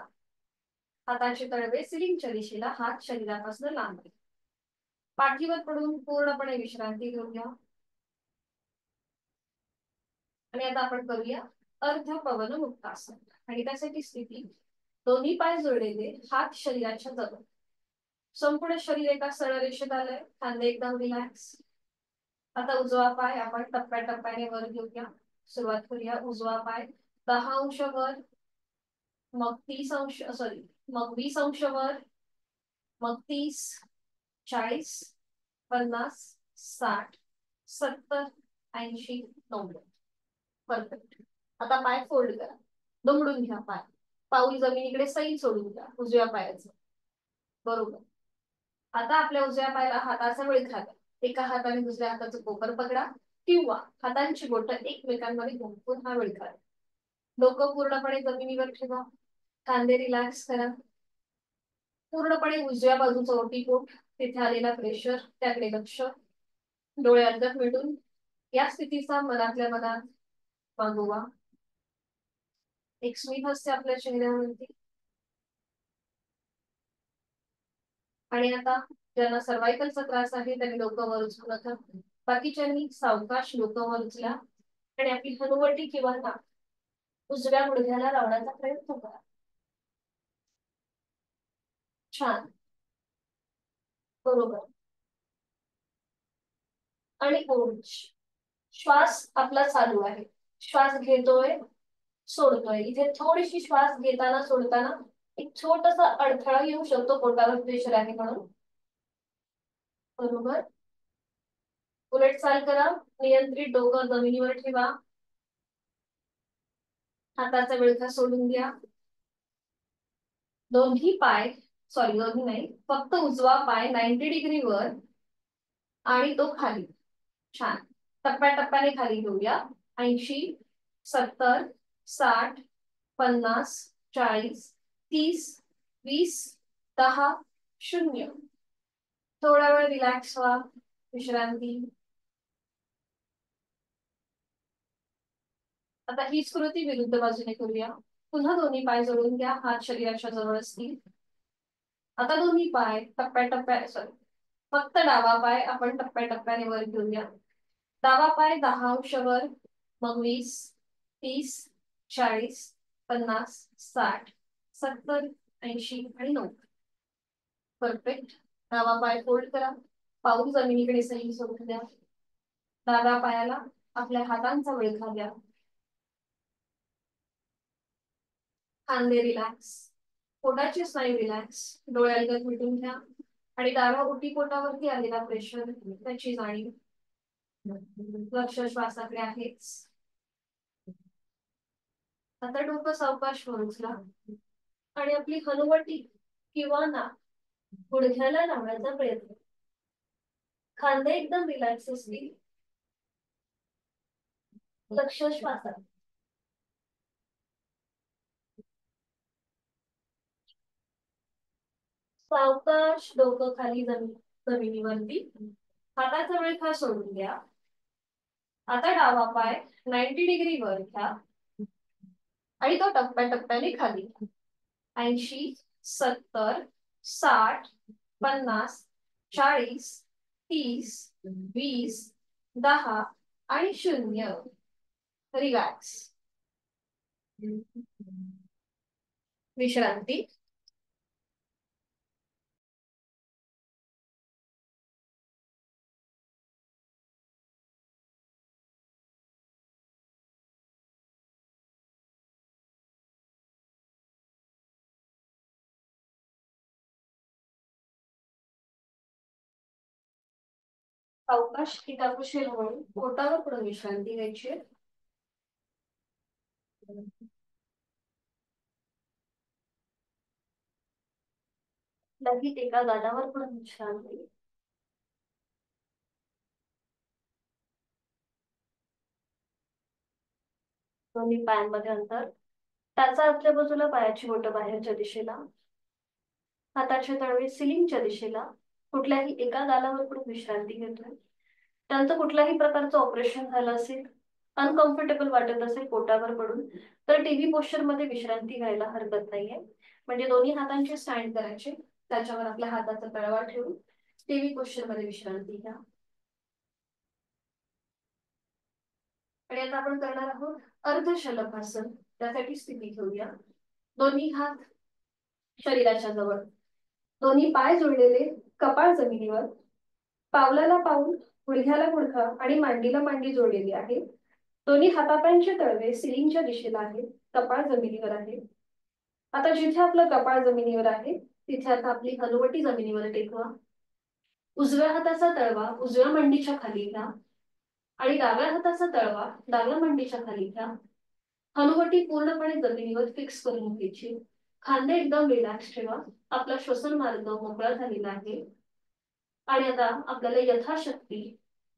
[SPEAKER 1] हाताचे तळवे सिलिंगच्या दिशेला, हात शरीरापासून लांब. पाठीवर पडून पूर्णपणे विश्रांती घेऊन घ्या. आणि आता आपण करूया अर्ध पवन मुक्तासन. आणि त्यासाठी स्थिती दोन्ही पाय जोडलेले, हात शरीराच्या जवळ, संपूर्ण शरीर एका सरळ रेषेत आलंय, खांदे एकदम रिलॅक्स. आता उजवा पाय आपण टप्प्याटप्प्याने वर घेऊया. सुरुवात करूया. उजवा पाय 10 अंश वर, मग 30 अंश, सॉरी, मग 20 अंश वर, मग 30, 40, 50, 60, 70, 80, 90. परफेक्ट. आता पाय फोल्ड करा, दुमडून घ्या पाय, पाऊल जमिनीकडे सैल सोडून द्या उजव्या पायाचं. बरोबर. आता आपल्या उजव्या पायाला हाताचा विळखा द्या. एका हाताने दुसऱ्या हाताचं कोपर पकडा किंवा हातांची बोटं एकमेकांमध्ये गुंफून हा विळखा द्या. डोकं पूर्णपणे जमिनीवर ठेवा, खांदे रिलॅक्स करा. पूर्णपणे उजव्या बाजूचं ओटीपोट, तिथे आलेला प्रेशर त्याकडे लक्ष. डोळे अलगद मिटून या स्थितीचा मनातल्या मनात मागोवा. एक स्मित असते आपल्या चेहऱ्यावरती. आणि आता ज्यांना सर्वायकलचा त्रास आहे त्यांनी डोकं वर उचलू नका. बाकीच्यांनी सावकाश डोकं वर उचला आणि आपली हनुवटी किंवा नाक उजव्या गुडघ्याला लावण्याचा प्रयत्न करा. छान. बरोबर. आणि ओढ. श्वास आपला चालू आहे. श्वास घेतोय, सोडतोय. इथे थोडीशी श्वास घेताना सोडताना एक छोटासा अडथळा येऊ शकतो, पोटावर प्रेशर आहे म्हणून. बरोबर. उलट चाल करा. नियंत्रित डोकं जमिनीवर ठेवा. हाताचा विळखा सोडून द्या. दोन्ही पाय, सॉरी दोन्ही नाही, फक्त उजवा पाय 90 डिग्री वर आणि तो खाली. छान. टप्प्याटप्प्याने खाली घेऊया. 80, 70, 60, 50, 40, 30, 20, 10, 0. थोडा वेळ रिलॅक्स व्हा, विश्रांती. आता हीच कृती विरुद्ध बाजूने करूया. पुन्हा दोन्ही पाय जोडून घ्या, हात शरीराच्या जवळ असतील. आता दोन्ही पाय टप्प्याटप्प्या, सॉरी, फक्त डावा पाय आपण टप्प्याटप्प्याने वर घेऊया. डावा पाय 10 अंश वर, मग 20, 30, 40, 50, 60, 70, 80 आणि 90. परफेक्ट. डावा पाय फोल्ड करा, पाऊल जमिनीकडे सैल सोडून द्या. डाव्या पायाला आपल्या हातांचा विळखा द्या. खांदे रिलॅक्स, पोटाचे स्नायू रिलॅक्स. डोळे अलगद मिटून घ्या आणि डाव्या ओटीपोटावरती आलेला प्रेशर त्याची जाणीव. लक्ष श्वासाकडे आहेच. आता डोकं सावकाश वर उचला आणि आपली हनुवटी किंवा नाक गुडघ्याला लावण्याचा प्रयत्न. खांदे एकदम रिलॅक्स असतील. लक्ष श्वासात. सावकाश डोकं खाली जमिनीवरती. हाताचा विळखा सोडून द्या. आता डावा पाय 90 डिग्री वर घ्या आणि तो टप्प्याटप्प्याने खाली. 80, 70, 60, 50, 40, 30, 20, 10 आणि 0. रिलॅक्स. विश्रांती. सावकाश एकाकुशील म्हणून पोटावर पडून विश्रांती घ्यायची. लगेच एका गालावर पडून विश्रांती. दोन्ही पायांमध्ये अंतर. त्याचा आतल्या बाजूला पायाची बोटं बाहेरच्या दिशेला, हाताचे तळवे सिलिंगच्या दिशेला. कुठल्याही एका गालावर पडून विश्रांती घेतोय. त्यानंतर कुठल्याही प्रकारचं ऑपरेशन झालं असेल, अनकम्फर्टेबल वाटत असेल पोटावर पडून, तर टीव्ही पोश्चर मध्ये विश्रांती घ्यायला हरकत नाहीये. म्हणजे दोन्ही हातांचे स्टँड करायचे, त्याच्यावर आपल्या हाताचा तळवा ठेवून टीव्ही पोश्चर मध्ये विश्रांती घ्या. आणि आता आपण करणार आहोत अर्धशलभासन. त्यासाठी स्थिती घेऊया. दोन्ही हात शरीराच्या जवळ, दोन्ही पाय जोडलेले, कपाळ जमिनीवर, पावलाला पाऊल, गुडघ्याला गुडघा आणि मांडीला मांडी जोडलेली आहे. दोन्ही हातापायांचे तळवे सिलिंगच्या दिशेला आहेत, कपाळ जमिनीवर आहे. आता जिथे आपलं कपाळ जमिनीवर आहे तिथे आता आपली हनुवटी जमिनीवर टेकवा. उजव्या हाताचा तळवा उजव्या मांडीच्या खाली घ्या आणि डाव्या हाताचा तळवा डाव्या मांडीच्या खाली घ्या. हनुवटी पूर्णपणे जमिनीवर फिक्स करून घ्यायची. खांदे एकदम रिलॅक्स ठेवा. आपला श्वसन मार्ग मोकळा झालेला आहे. आणि आता आपल्याला यथाशक्ती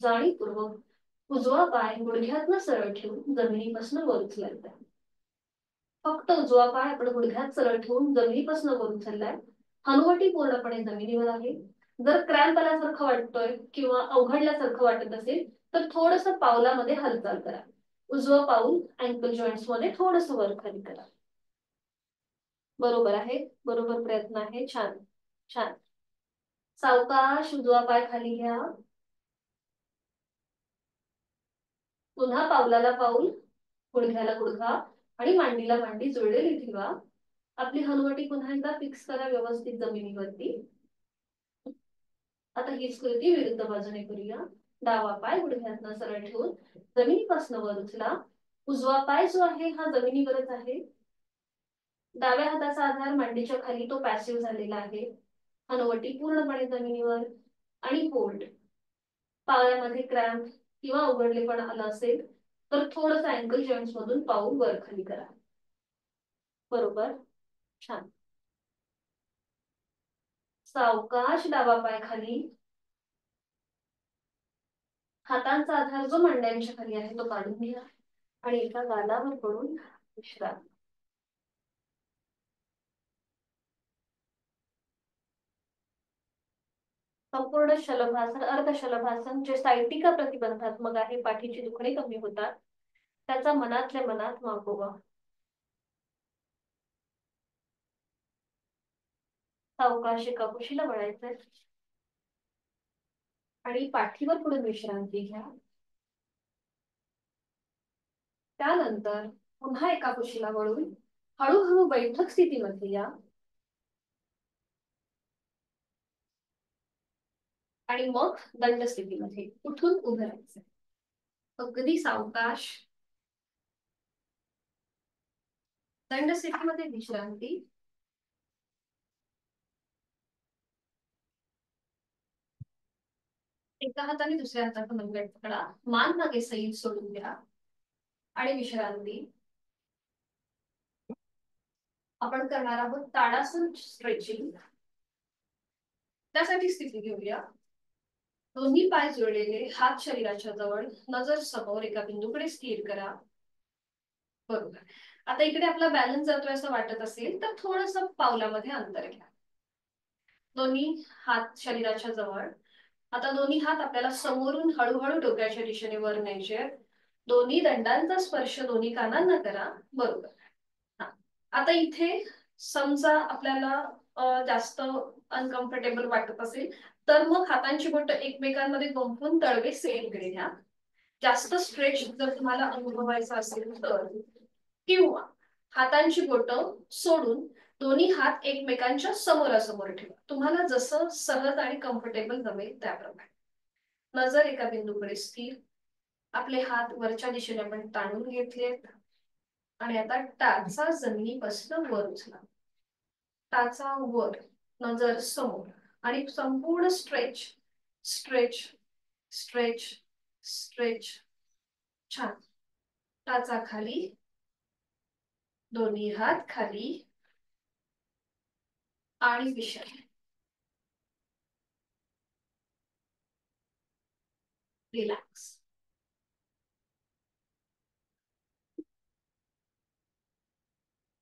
[SPEAKER 1] जाणीवपूर्वक उजवा पाय गुडघ्यातनं सरळ ठेवून जमिनीपासून वर उचलायचा. फक्त उजवा पाय आपण गुडघ्यात सरळ ठेवून जमिनीपासून वर उचललाय. हनुवटी पूर्णपणे जमिनीवर आहे. जर क्रॅम्प आल्यासारखं वाटतोय किंवा अवघडल्यासारखं वाटत असेल तर थोडस पावलामध्ये हालचाल करा. उजवं पाऊल अँकल जॉईंट्स मध्ये थोडस वर खाली करा. बरोबर आहे, बरोबर प्रयत्न आहे. छान छान. सावकाश उजवा पाय खाली घ्या. पुन्हा पावलाला पाऊल, गुडघ्याला गुडघा आणि मांडीला मांडी जोडलेली ठेवा. आपली हनुवटी पुन्हा एकदा फिक्स करा व्यवस्थित जमिनीवरती. आता हीच कृती विरुद्ध बाजूने करूया. डावा पाय गुडघ्यातनं सरळ ठेवून जमिनीपासून वर उचला. उजवा पाय जो आहे हा जमिनीवरच आहे. डाव्या हाताचा आधार मांडीच्या खाली तो पॅसिव्ह झालेला आहे. हनुवटी पूर्णपणे जमिनीवर आणि होल्ड. पायामध्ये क्रॅम्प किंवा अवघडलेपण आलं असेल तर थोडस अँकल जॉईंट्स मधून पाऊल वर खाली करा. बरोबर, छान. सावकाश डावा पाय खाली. हातांचा आधार जो मांड्यांच्या खाली आहे तो काढून घ्या आणि एका गालावर पडून विश्राम. संपूर्ण शलभासन अर्धशलभासन जे सायटिका प्रतिबंधात्मक आहे, पाठीची दुखणी कमी होतात, त्याचा मनातल्या मनात मागोवा. सावकाश एका कुशीला वळायचंय आणि पाठीवर पुढे विश्रांती घ्या. त्यानंतर पुन्हा एका कुशीला वळून हळूहळू बैठक स्थितीमध्ये या आणि मग दंड स्थितीमध्ये उठून उभं राहायचं. अगदी सावकाश. दंड स्थितीमध्ये विश्रांती. एका हाताने दुसऱ्या हाताचा मनगट पकडा. मान मागे सैल सोडून द्या आणि विश्रांती. आपण करणार आहोत ताडासन स्ट्रेचिंग. त्यासाठी स्थिती घेऊया. दोन्ही पाय जोडलेले, हात शरीराच्या जवळ, नजर समोर एका बिंदूकडे स्थिर करा. बरोबर. आता इकडे आपला बॅलन्स जातोय असं वाटत असेल तर थोडस पावलामध्ये अंतर घ्या. दोन्ही हात शरीराच्या जवळ. आता दोन्ही हात आपल्याला समोरून हळूहळू डोक्याच्या दिशेने वर न्यायचे. दोन्ही दंडांचा स्पर्श दोन्ही कानांना करा. बरोबर. आता इथे समजा आपल्याला जास्त अनकम्फर्टेबल वाटत असेल तर मग हातांची बोट एकमेकांमध्ये गुंफून तळवे सेमकडे घ्या. जास्त स्ट्रेच जर तुम्हाला अनुभवायचा असेल तर, किंवा हातांची बोट सोडून दोन्ही हात एकमेकांच्या समोरासमोर ठेवा. तुम्हाला जसं सहज आणि कम्फर्टेबल जमेल त्याप्रमाणे. नजर एका बिंदूकडे स्थिर. आपले हात वरच्या दिशेने आपण ताणून घेतलेत आणि आता टाचा जमिनीपासून वर उचला. टाचा वर, नजर समोर आणि संपूर्ण स्ट्रेच स्ट्रेच स्ट्रेच स्ट्रेच. छान. टाचा खाली, दोन्ही हात खाली आणि विश्रांती. रिलॅक्स.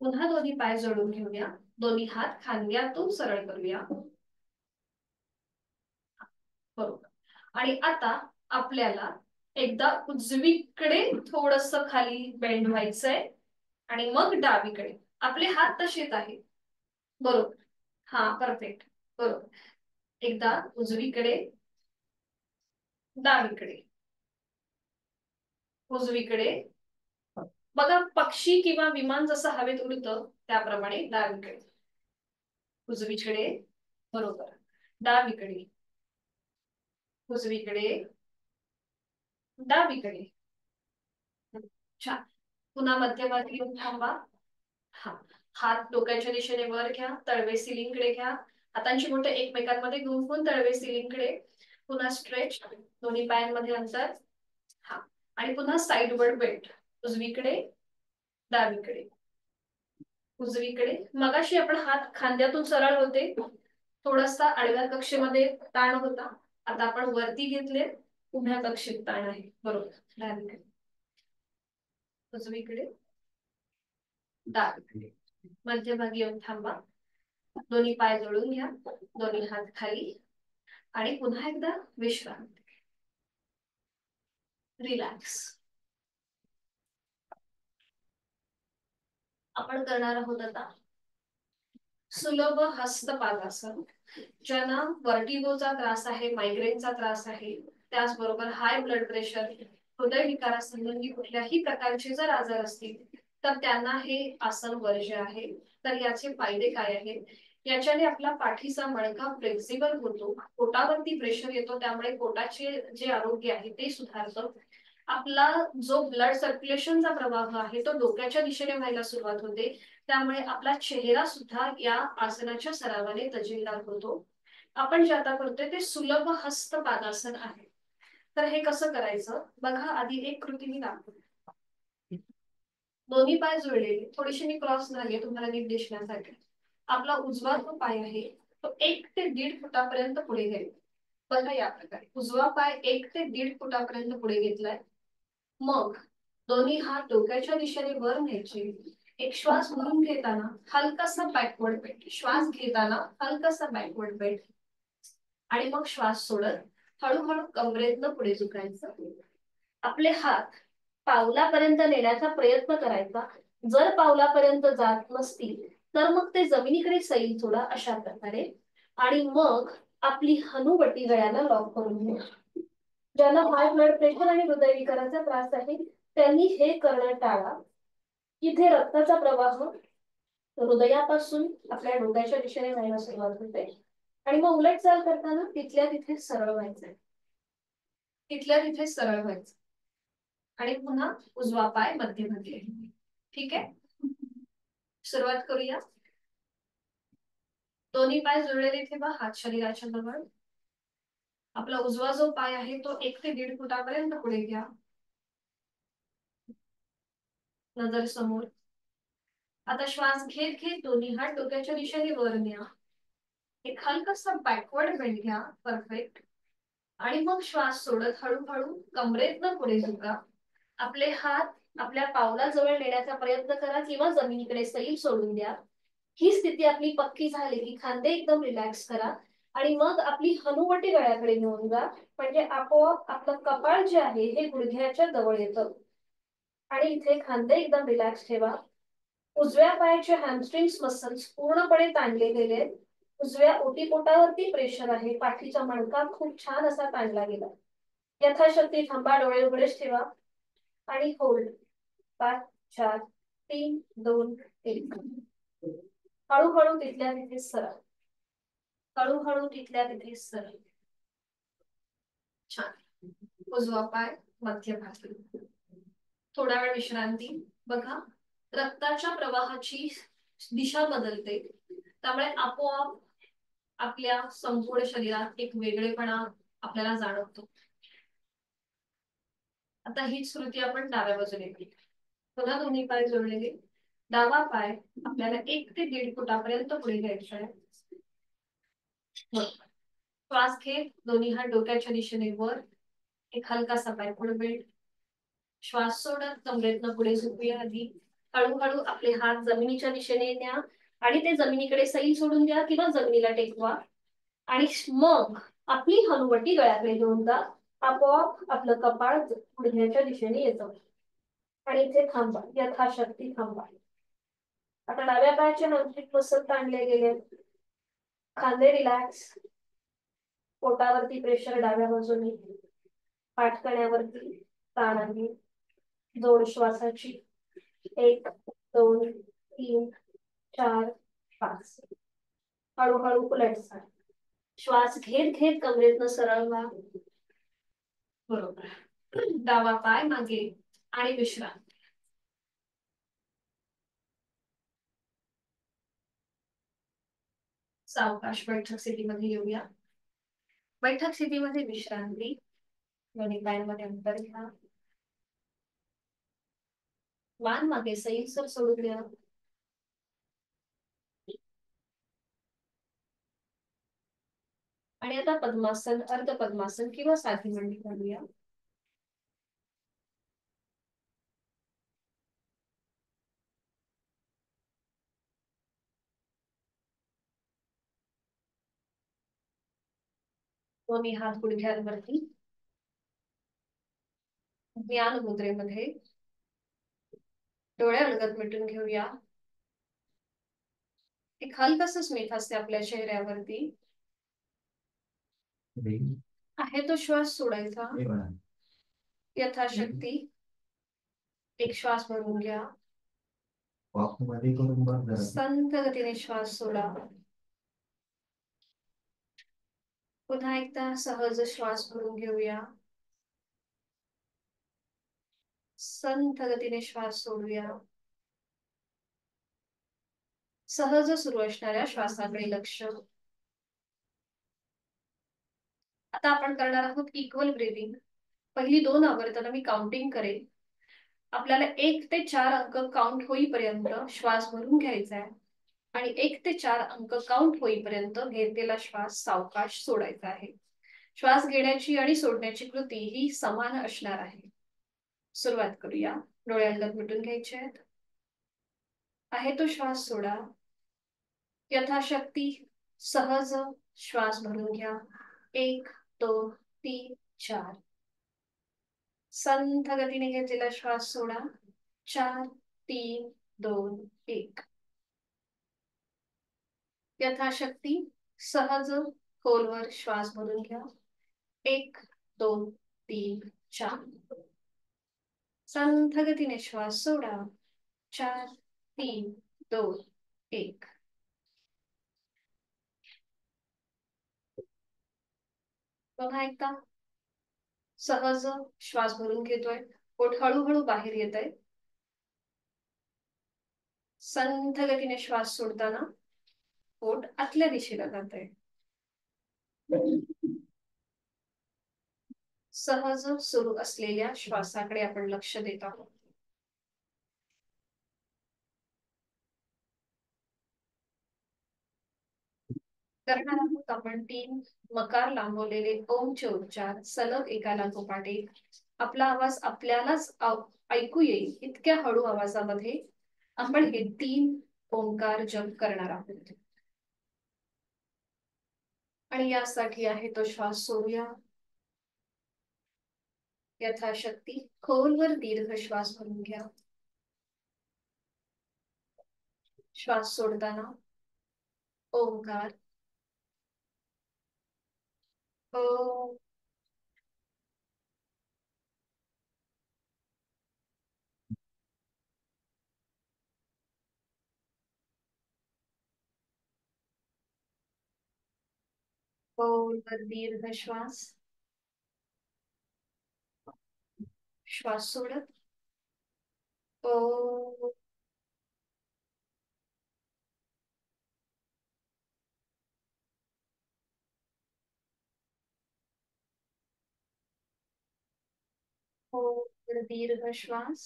[SPEAKER 1] पुन्हा दोन्ही पाय जोडून घेऊया. दोन्ही हात खांद्यातून सरळ करूया. बरोबर. आणि आता आपल्याला एकदा उजवीकडे थोडस खाली बेंड व्हायचंय आणि मग डावीकडे. आपले हात तसेच आहेत. बरोबर. हा, परफेक्ट. बरोबर. एकदा उजवीकडे, डावीकडे, उजवीकडे. बघा पक्षी किंवा विमान जसं हवेत उडतं त्याप्रमाणे डावीकडे. उजवीकडे, बरोबर. डावीकडे, उजवीकडे, डावीकडे. छान. पुन्हा मध्यभागी येऊन थांबा. हा, हात डोक्याच्या दिशेने वर घ्या, तळवे सिलिंगकडे घ्या. हातांची बोटं एकमेकांमध्ये गुंफून तळवे सिलिंगकडे. पुन्हा स्ट्रेच, दोन्ही पायांमध्ये अंतर. हा, आणि पुन्हा साइडवर्ड बेंड. उजवीकडे, डावीकडे, उजवीकडे. मगाशी आपण हात खांद्यातून सरळ होते, थोडासा आडव्या कक्षेमध्ये ताण होता. आता आपण वरती घेतले, उभ्या कक्षेत ताण आहे. बरोबर. डावीकडे, उजवीकडे, डावीकडे. मध्यभागी येऊन थांबा. दोन्ही पाय जोडून घ्या, दोन्ही हात खाली, आणि पुन्हा एकदा विश्रांती. रिलॅक्स. आपण करणार आहोत आता सुलभ हस्तपादासन. ज्यांना वर्टिगोचा त्रास आहे, मायग्रेनचा त्रास आहे, त्याचबरोबर हाय ब्लड प्रेशर, हृदयविकारासंबंधी कुठल्याही प्रकारचे जर आजार असतील तर त्यांना हे आसन वर्ज्य आहे. तर याचे फायदे काय आहेत? याच्याने आपला पाठीचा मणका फ्लेक्सिबल होतो, पोटावरती प्रेशर येतो, त्यामुळे पोटाचे जे आरोग्य आहे ते सुधारतं. आपला जो ब्लड सर्क्युलेशनचा प्रवाह आहे तो डोक्याच्या दिशेने व्हायला सुरुवात होते, त्यामुळे आपला चेहरा सुद्धा या आसनाच्या सरावाने तजेलदार होतो. आपण जे आता करतोय ते सुलभ हस्तपादासन आहे. तर हे कसं करायचं बघा. आधी एक कृती मी दाखवते. दोन्ही पाय जुळलेले, थोडीशी मी क्रॉस झाली तुम्हाला नीट दिसण्यासाठी. आपला उजवा जो पाय आहे तो 1 ते 1.5 फुटापर्यंत पुढे घेईल. बघा या प्रकारे उजवा पाय 1 ते 1.5 फुटापर्यंत पुढे घेतलाय. मग दोन्ही हात डोक्याच्या दिशेने वर न्यायचे. एक श्वास भरून घेताना हलकासा बॅकवर्ड बेंड, श्वास घेताना हलकासा बॅकवर्ड बेंड, आणि मग श्वास सोडत हळूहळू कमरेतनं पुढे झुकायचं. आपले हात पावलापर्यंत नेण्याचा प्रयत्न करायचा. जर पावलापर्यंत जात नसतील तर मग ते जमिनीकडे सैल सोडा अशा प्रकारे, आणि मग आपली हनुवटी गळ्याला लॉक करून घ्या. ज्यांना हाय ब्लड प्रेशर आणि हृदयविकाराचा त्रास आहे त्यांनी हे करणं टाळा. इथे रक्ताचा प्रवाह हृदयापासून आपल्या डोक्याच्या दिशेने व्हायला सुरुवात होते, आणि मग उलट चाल करताना तिथल्या तिथे सरळ व्हायचं, तिथल्या तिथे सरळ व्हायचं, आणि पुन्हा उजवा पाय मध्यभागी. ठीक आहे, सुरुवात करूया. दोन्ही पाय जुळलेले ठेवा, हात शरीराच्या जवळ. आपला उजवा जो पाय आहे तो 1 ते 1.5 फुटापर्यंत पुढे घ्या, नजर समोर. आता श्वास घेत घेत दोन्ही हात डोक्याच्या दिशेने वर न्या. एक हलकासा बॅकवर्ड बेंड घ्या, परफेक्ट. आणि मग श्वास सोडत हळूहळू कमरेतनं पुढे झुका. आपले हात आपल्या पावलाजवळ नेण्याचा प्रयत्न करा किंवा जमिनीकडे सैल सोडून द्या. ही स्थिती आपली पक्की झाली की खांदे एकदम रिलॅक्स करा, आणि मग आपली हनुवटी गळ्याकडे घेऊन जा. म्हणजे आपोआप आपलं कपाळ जे आहे हे गुडघ्याच्या जवळ येतं, आणि इथे खांदे एकदम रिलॅक्स ठेवा. उजव्या पायाचे हॅमस्ट्रिंग्स मसल्स पूर्णपणे ताणले गेले. उजव्या ओटीपोटावरती प्रेशर आहे, पाठीचा मणका खूप छान असा ताणला गेला. यथाशक्ती थांबा, डोळे उघडेच ठेवा, आणि होल्ड. 5 4 3 2 1. हळूहळू तिथल्या तिथे सरळ, हळूहळू तिथल्या तिथे सरळ. छान. उजवा पाय मध्यभागी. थोडा वेळ विश्रांती. बघा रक्ताच्या प्रवाहाची दिशा बदलते, त्यामुळे आपोआप आपल्या संपूर्ण शरीरात एक वेगळेपणा आपल्याला जाणवतो. आता हीच कृती आपण डाव्या बाजूने केली. पुन्हा दोन्ही पाय जोडलेले. डावा पाय आपल्याला 1 ते 1.5 फुटापर्यंत पुढे घ्यायचा आहे. श्वास घेत दोन्ही हात डोक्याच्या दिशेने वर, एक हलकासा बॅकवर्ड बेंड. श्वास सोडत कमरेतनं पुढे झुकूया. आधी हळूहळू आपले हात जमिनीच्या दिशेने न्या, आणि ते जमिनीकडे सैल सोडून द्या किंवा जमिनीला टेकवा, आणि मग आपली हनुवटी गळ्याकडे घेऊन जा. आपोआप आपलं कपाळ गुडघ्याच्या दिशेने येतं, आणि इथे थांबा, यथाशक्ती थांबा. आता डाव्या पायाचे हॅमस्ट्रिंग मसल ताणले गेले, खांदे रिलॅक्स, पोटावरती प्रेशर डाव्या बाजूने, पाठकण्यावरती ताण आहे. जोड श्वासाची. 1 2 3 4 5. हळूहळू उलट सांग. श्वास घेत घेत कमरेतनं सरळ व्हा. बरोबर. डावा पाय मागे आणि विश्रांती. सावकाश बैठक स्थितीमध्ये येऊया. बैठक स्थितीमध्ये विश्रांती. दोन्ही पायांमध्ये अंतर घ्या. मान मागे सैलसर सोडून द्या. आणि आता पद्मासन, अर्ध पद्मासन किंवा साधी मांडी घालूया. दोन्ही हात गुडघ्यांवरती. ज्ञान मुद्रेमध्ये डोळे अलगद मिटून घेऊया. एक हलकस स्मित असते आपल्या चेहऱ्यावरती. आहे तो श्वास सोडायचा. यथाशक्ती एक श्वास भरून घ्या. संथ गतीने श्वास सोडा. पुन्हा एकदा सहज श्वास भरून घेऊया. संथ गतीने श्वास सोडूया. सहज सुरू असणाऱ्या श्वासाकडे लक्ष. आता आपण करणार आहोत इक्वल ब्रीदिंग. पहिली 2 आवर्तन मी काउंटिंग करेल. आपल्याला 1 ते 4 अंक काउंट होईपर्यंत श्वास भरून घ्यायचा आहे आणि 1 ते 4 अंक काउंट होईपर्यंत घेतलेला श्वास सावकाश सोडायचा आहे. श्वास घेण्याची आणि सोडण्याची कृती ही समान असणार आहे. सुरुवात करूया. डोळे अलगद मिटून घ्यायचे आहेत. आहे तो श्वास सोडा. यथाशक्ती सहज श्वास भरून घ्या. 1 2 3 4. संथ गतीने घेतलेला श्वास सोडा. 4 3 2 1. यथाशक्ती सहज खोलवर श्वास भरून घ्या. 1 2 3 4. संथ गतीने श्वास सोडा. 4 3 2 1. बघा एकदा. सहज श्वास भरून घेतोय. पोट हळूहळू बाहेर येत आहे. संथ गतीने श्वास सोडताना पोट आतल्या दिशेला जात आहे. सहज सुरू असलेल्या श्वासाकडे आपण लक्ष देत आहोत. करणार आहोत आपण 3 मकार लांबवलेले ओमचे उच्चार सलग एका लागोपाठ एक. आपला आवाज आपल्यालाच ऐकू येईल इतक्या हळू आवाजामध्ये आपण हे 3 ओंकार जप करणार आहोत. आणि यासाठी आहे तो श्वास सोडूया. यथाशक्ती खोलवर दीर्घ श्वास भरून घ्या. श्वास सोडताना ओंकार ओ. खोलवर दीर्घ श्वास. श्वास सोडत ओ. खोलवर दीर्घ श्वास.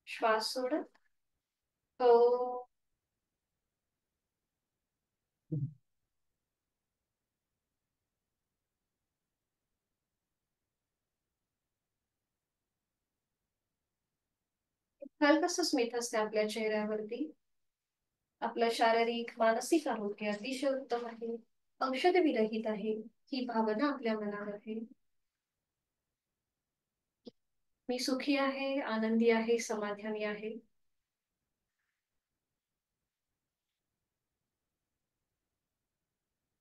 [SPEAKER 1] श्वास सोडत ओ. हलकस स्मित असते आपल्या चेहऱ्यावरती. आपलं शारीरिक मानसिक आरोग्य अतिशय उत्तम आहे. औषध विरहित आहे ही भावना आपल्या मनात आहे. मी सुखी आहे, आनंदी आहे, समाधानी आहे.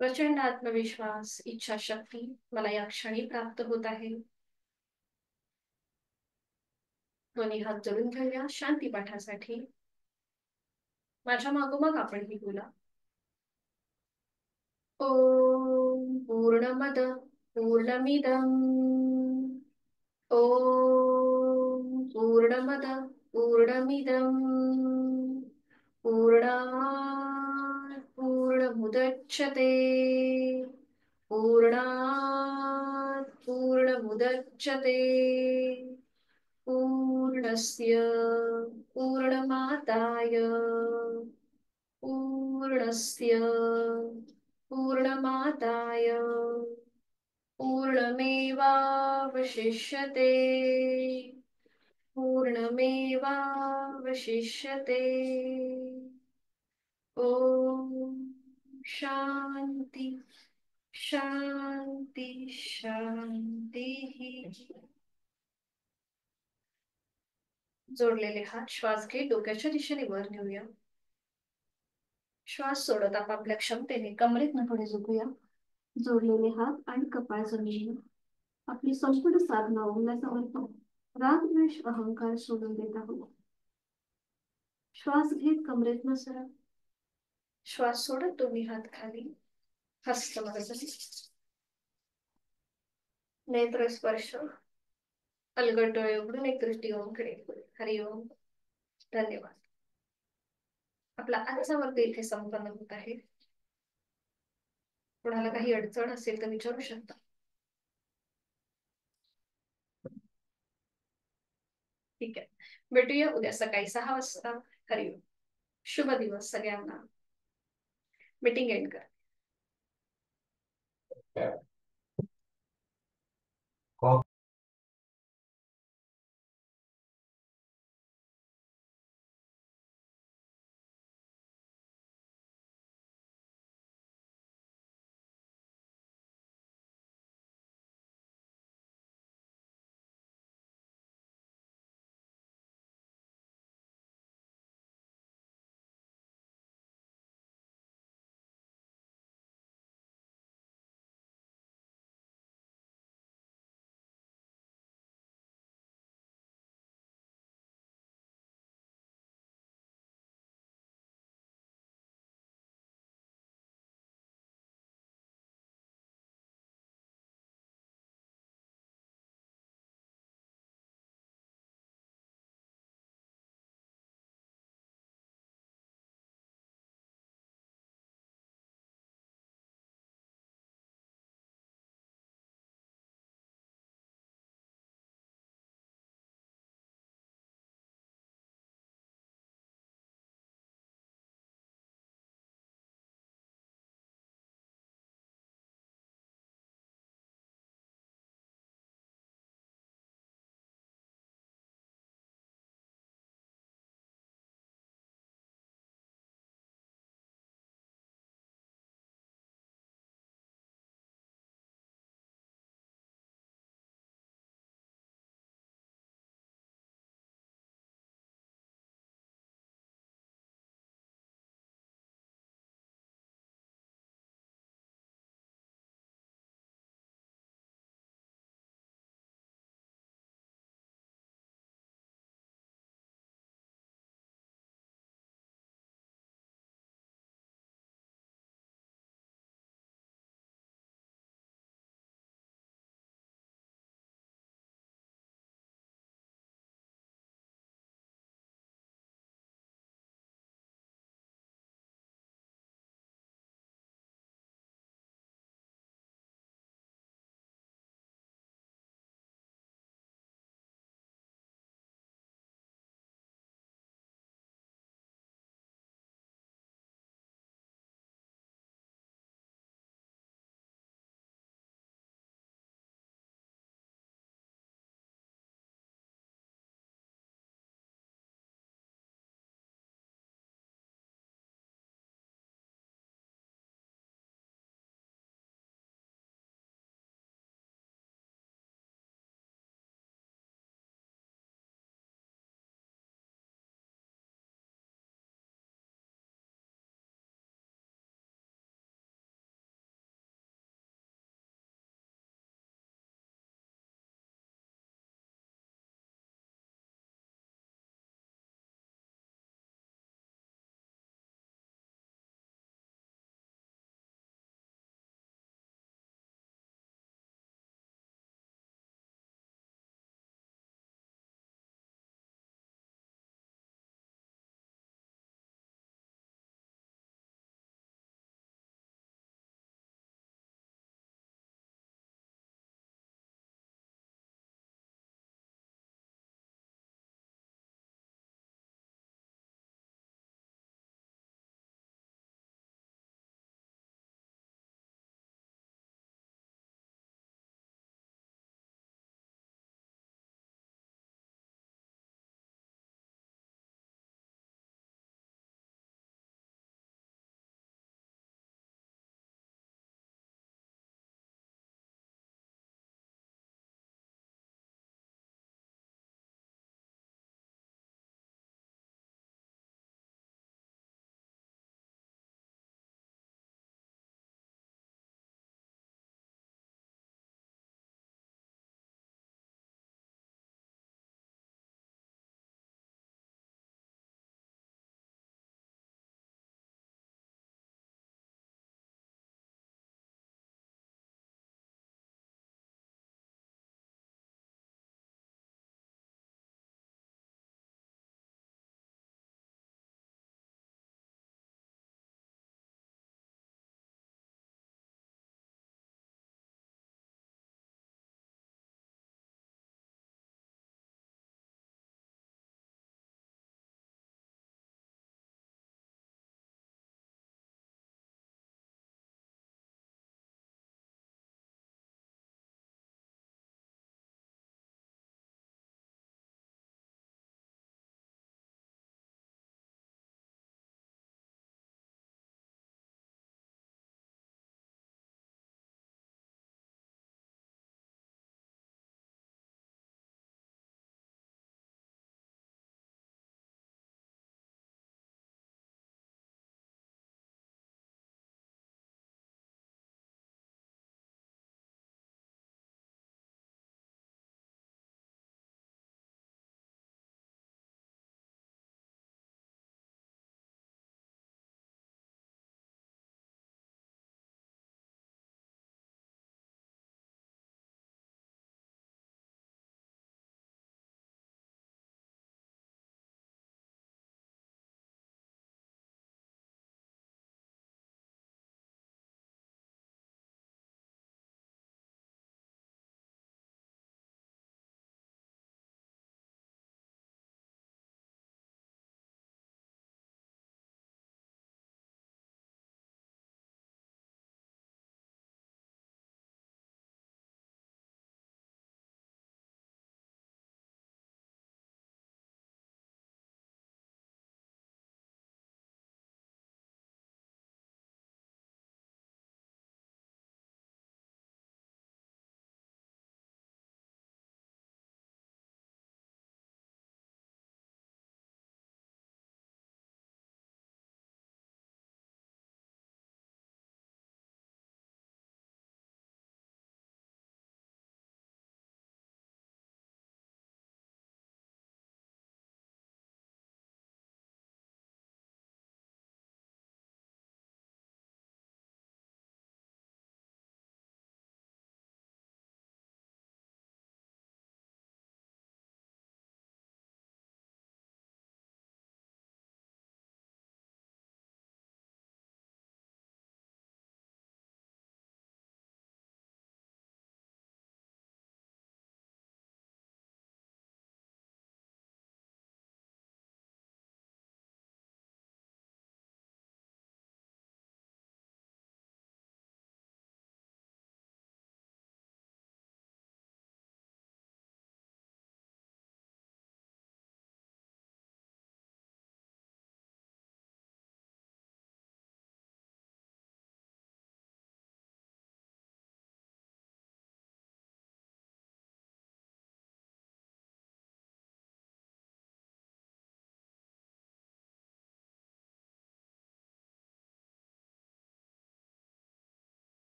[SPEAKER 1] प्रचंड आत्मविश्वास, इच्छाशक्ती मला या क्षणी प्राप्त होत आहे. दोन्ही हात जोडून घेऊया शांती पाठासाठी. माझ्या मागोमाग आपण ही बोला. ओम पूर्णमद पूर्णमिदम. ओम पूर्णमद पूर्णमिदम. पूर्णात् पूर्णमुदच्यते. पूर्णात् पूर्णमुदच्यते. पूर्णस्य पूर्णमादाय पूर्णस्य पूर्णमादाय पूर्णमेवावशिष्यते. पूर्णमेवावशिष्यते. ओम शांती शांती शांती. जोडलेले हात श्वास घे डोक्याच्या दिशेने वर नेऊया. श्वास सोडत आपापल्या क्षमतेने कमरेतनं पुढे झुकूया. जोडलेले हात आणि कपाळ जमिनीवर. आपली संपूर्ण साधना उल्हासावर राग द्वेष अहंकार सोडून देत आहोत. श्वास घेत कमरेतनं सरळ. श्वास सोडत दोन्ही हात खाली. हस्त मदत. नेत्र स्पर्श. अलगद डोळे उघडून एक दृष्टी ओमकडे. हरिओम. धन्यवाद. आपला आजचा वर्ग इथे संपन्न होत आहे. कोणाला काही अडचण असेल तर विचारू शकता. ठीक आहे, भेटूया उद्या सकाळी 6 वाजता. हरिओम. शुभ दिवस सगळ्यांना. मीटिंग एंड कर.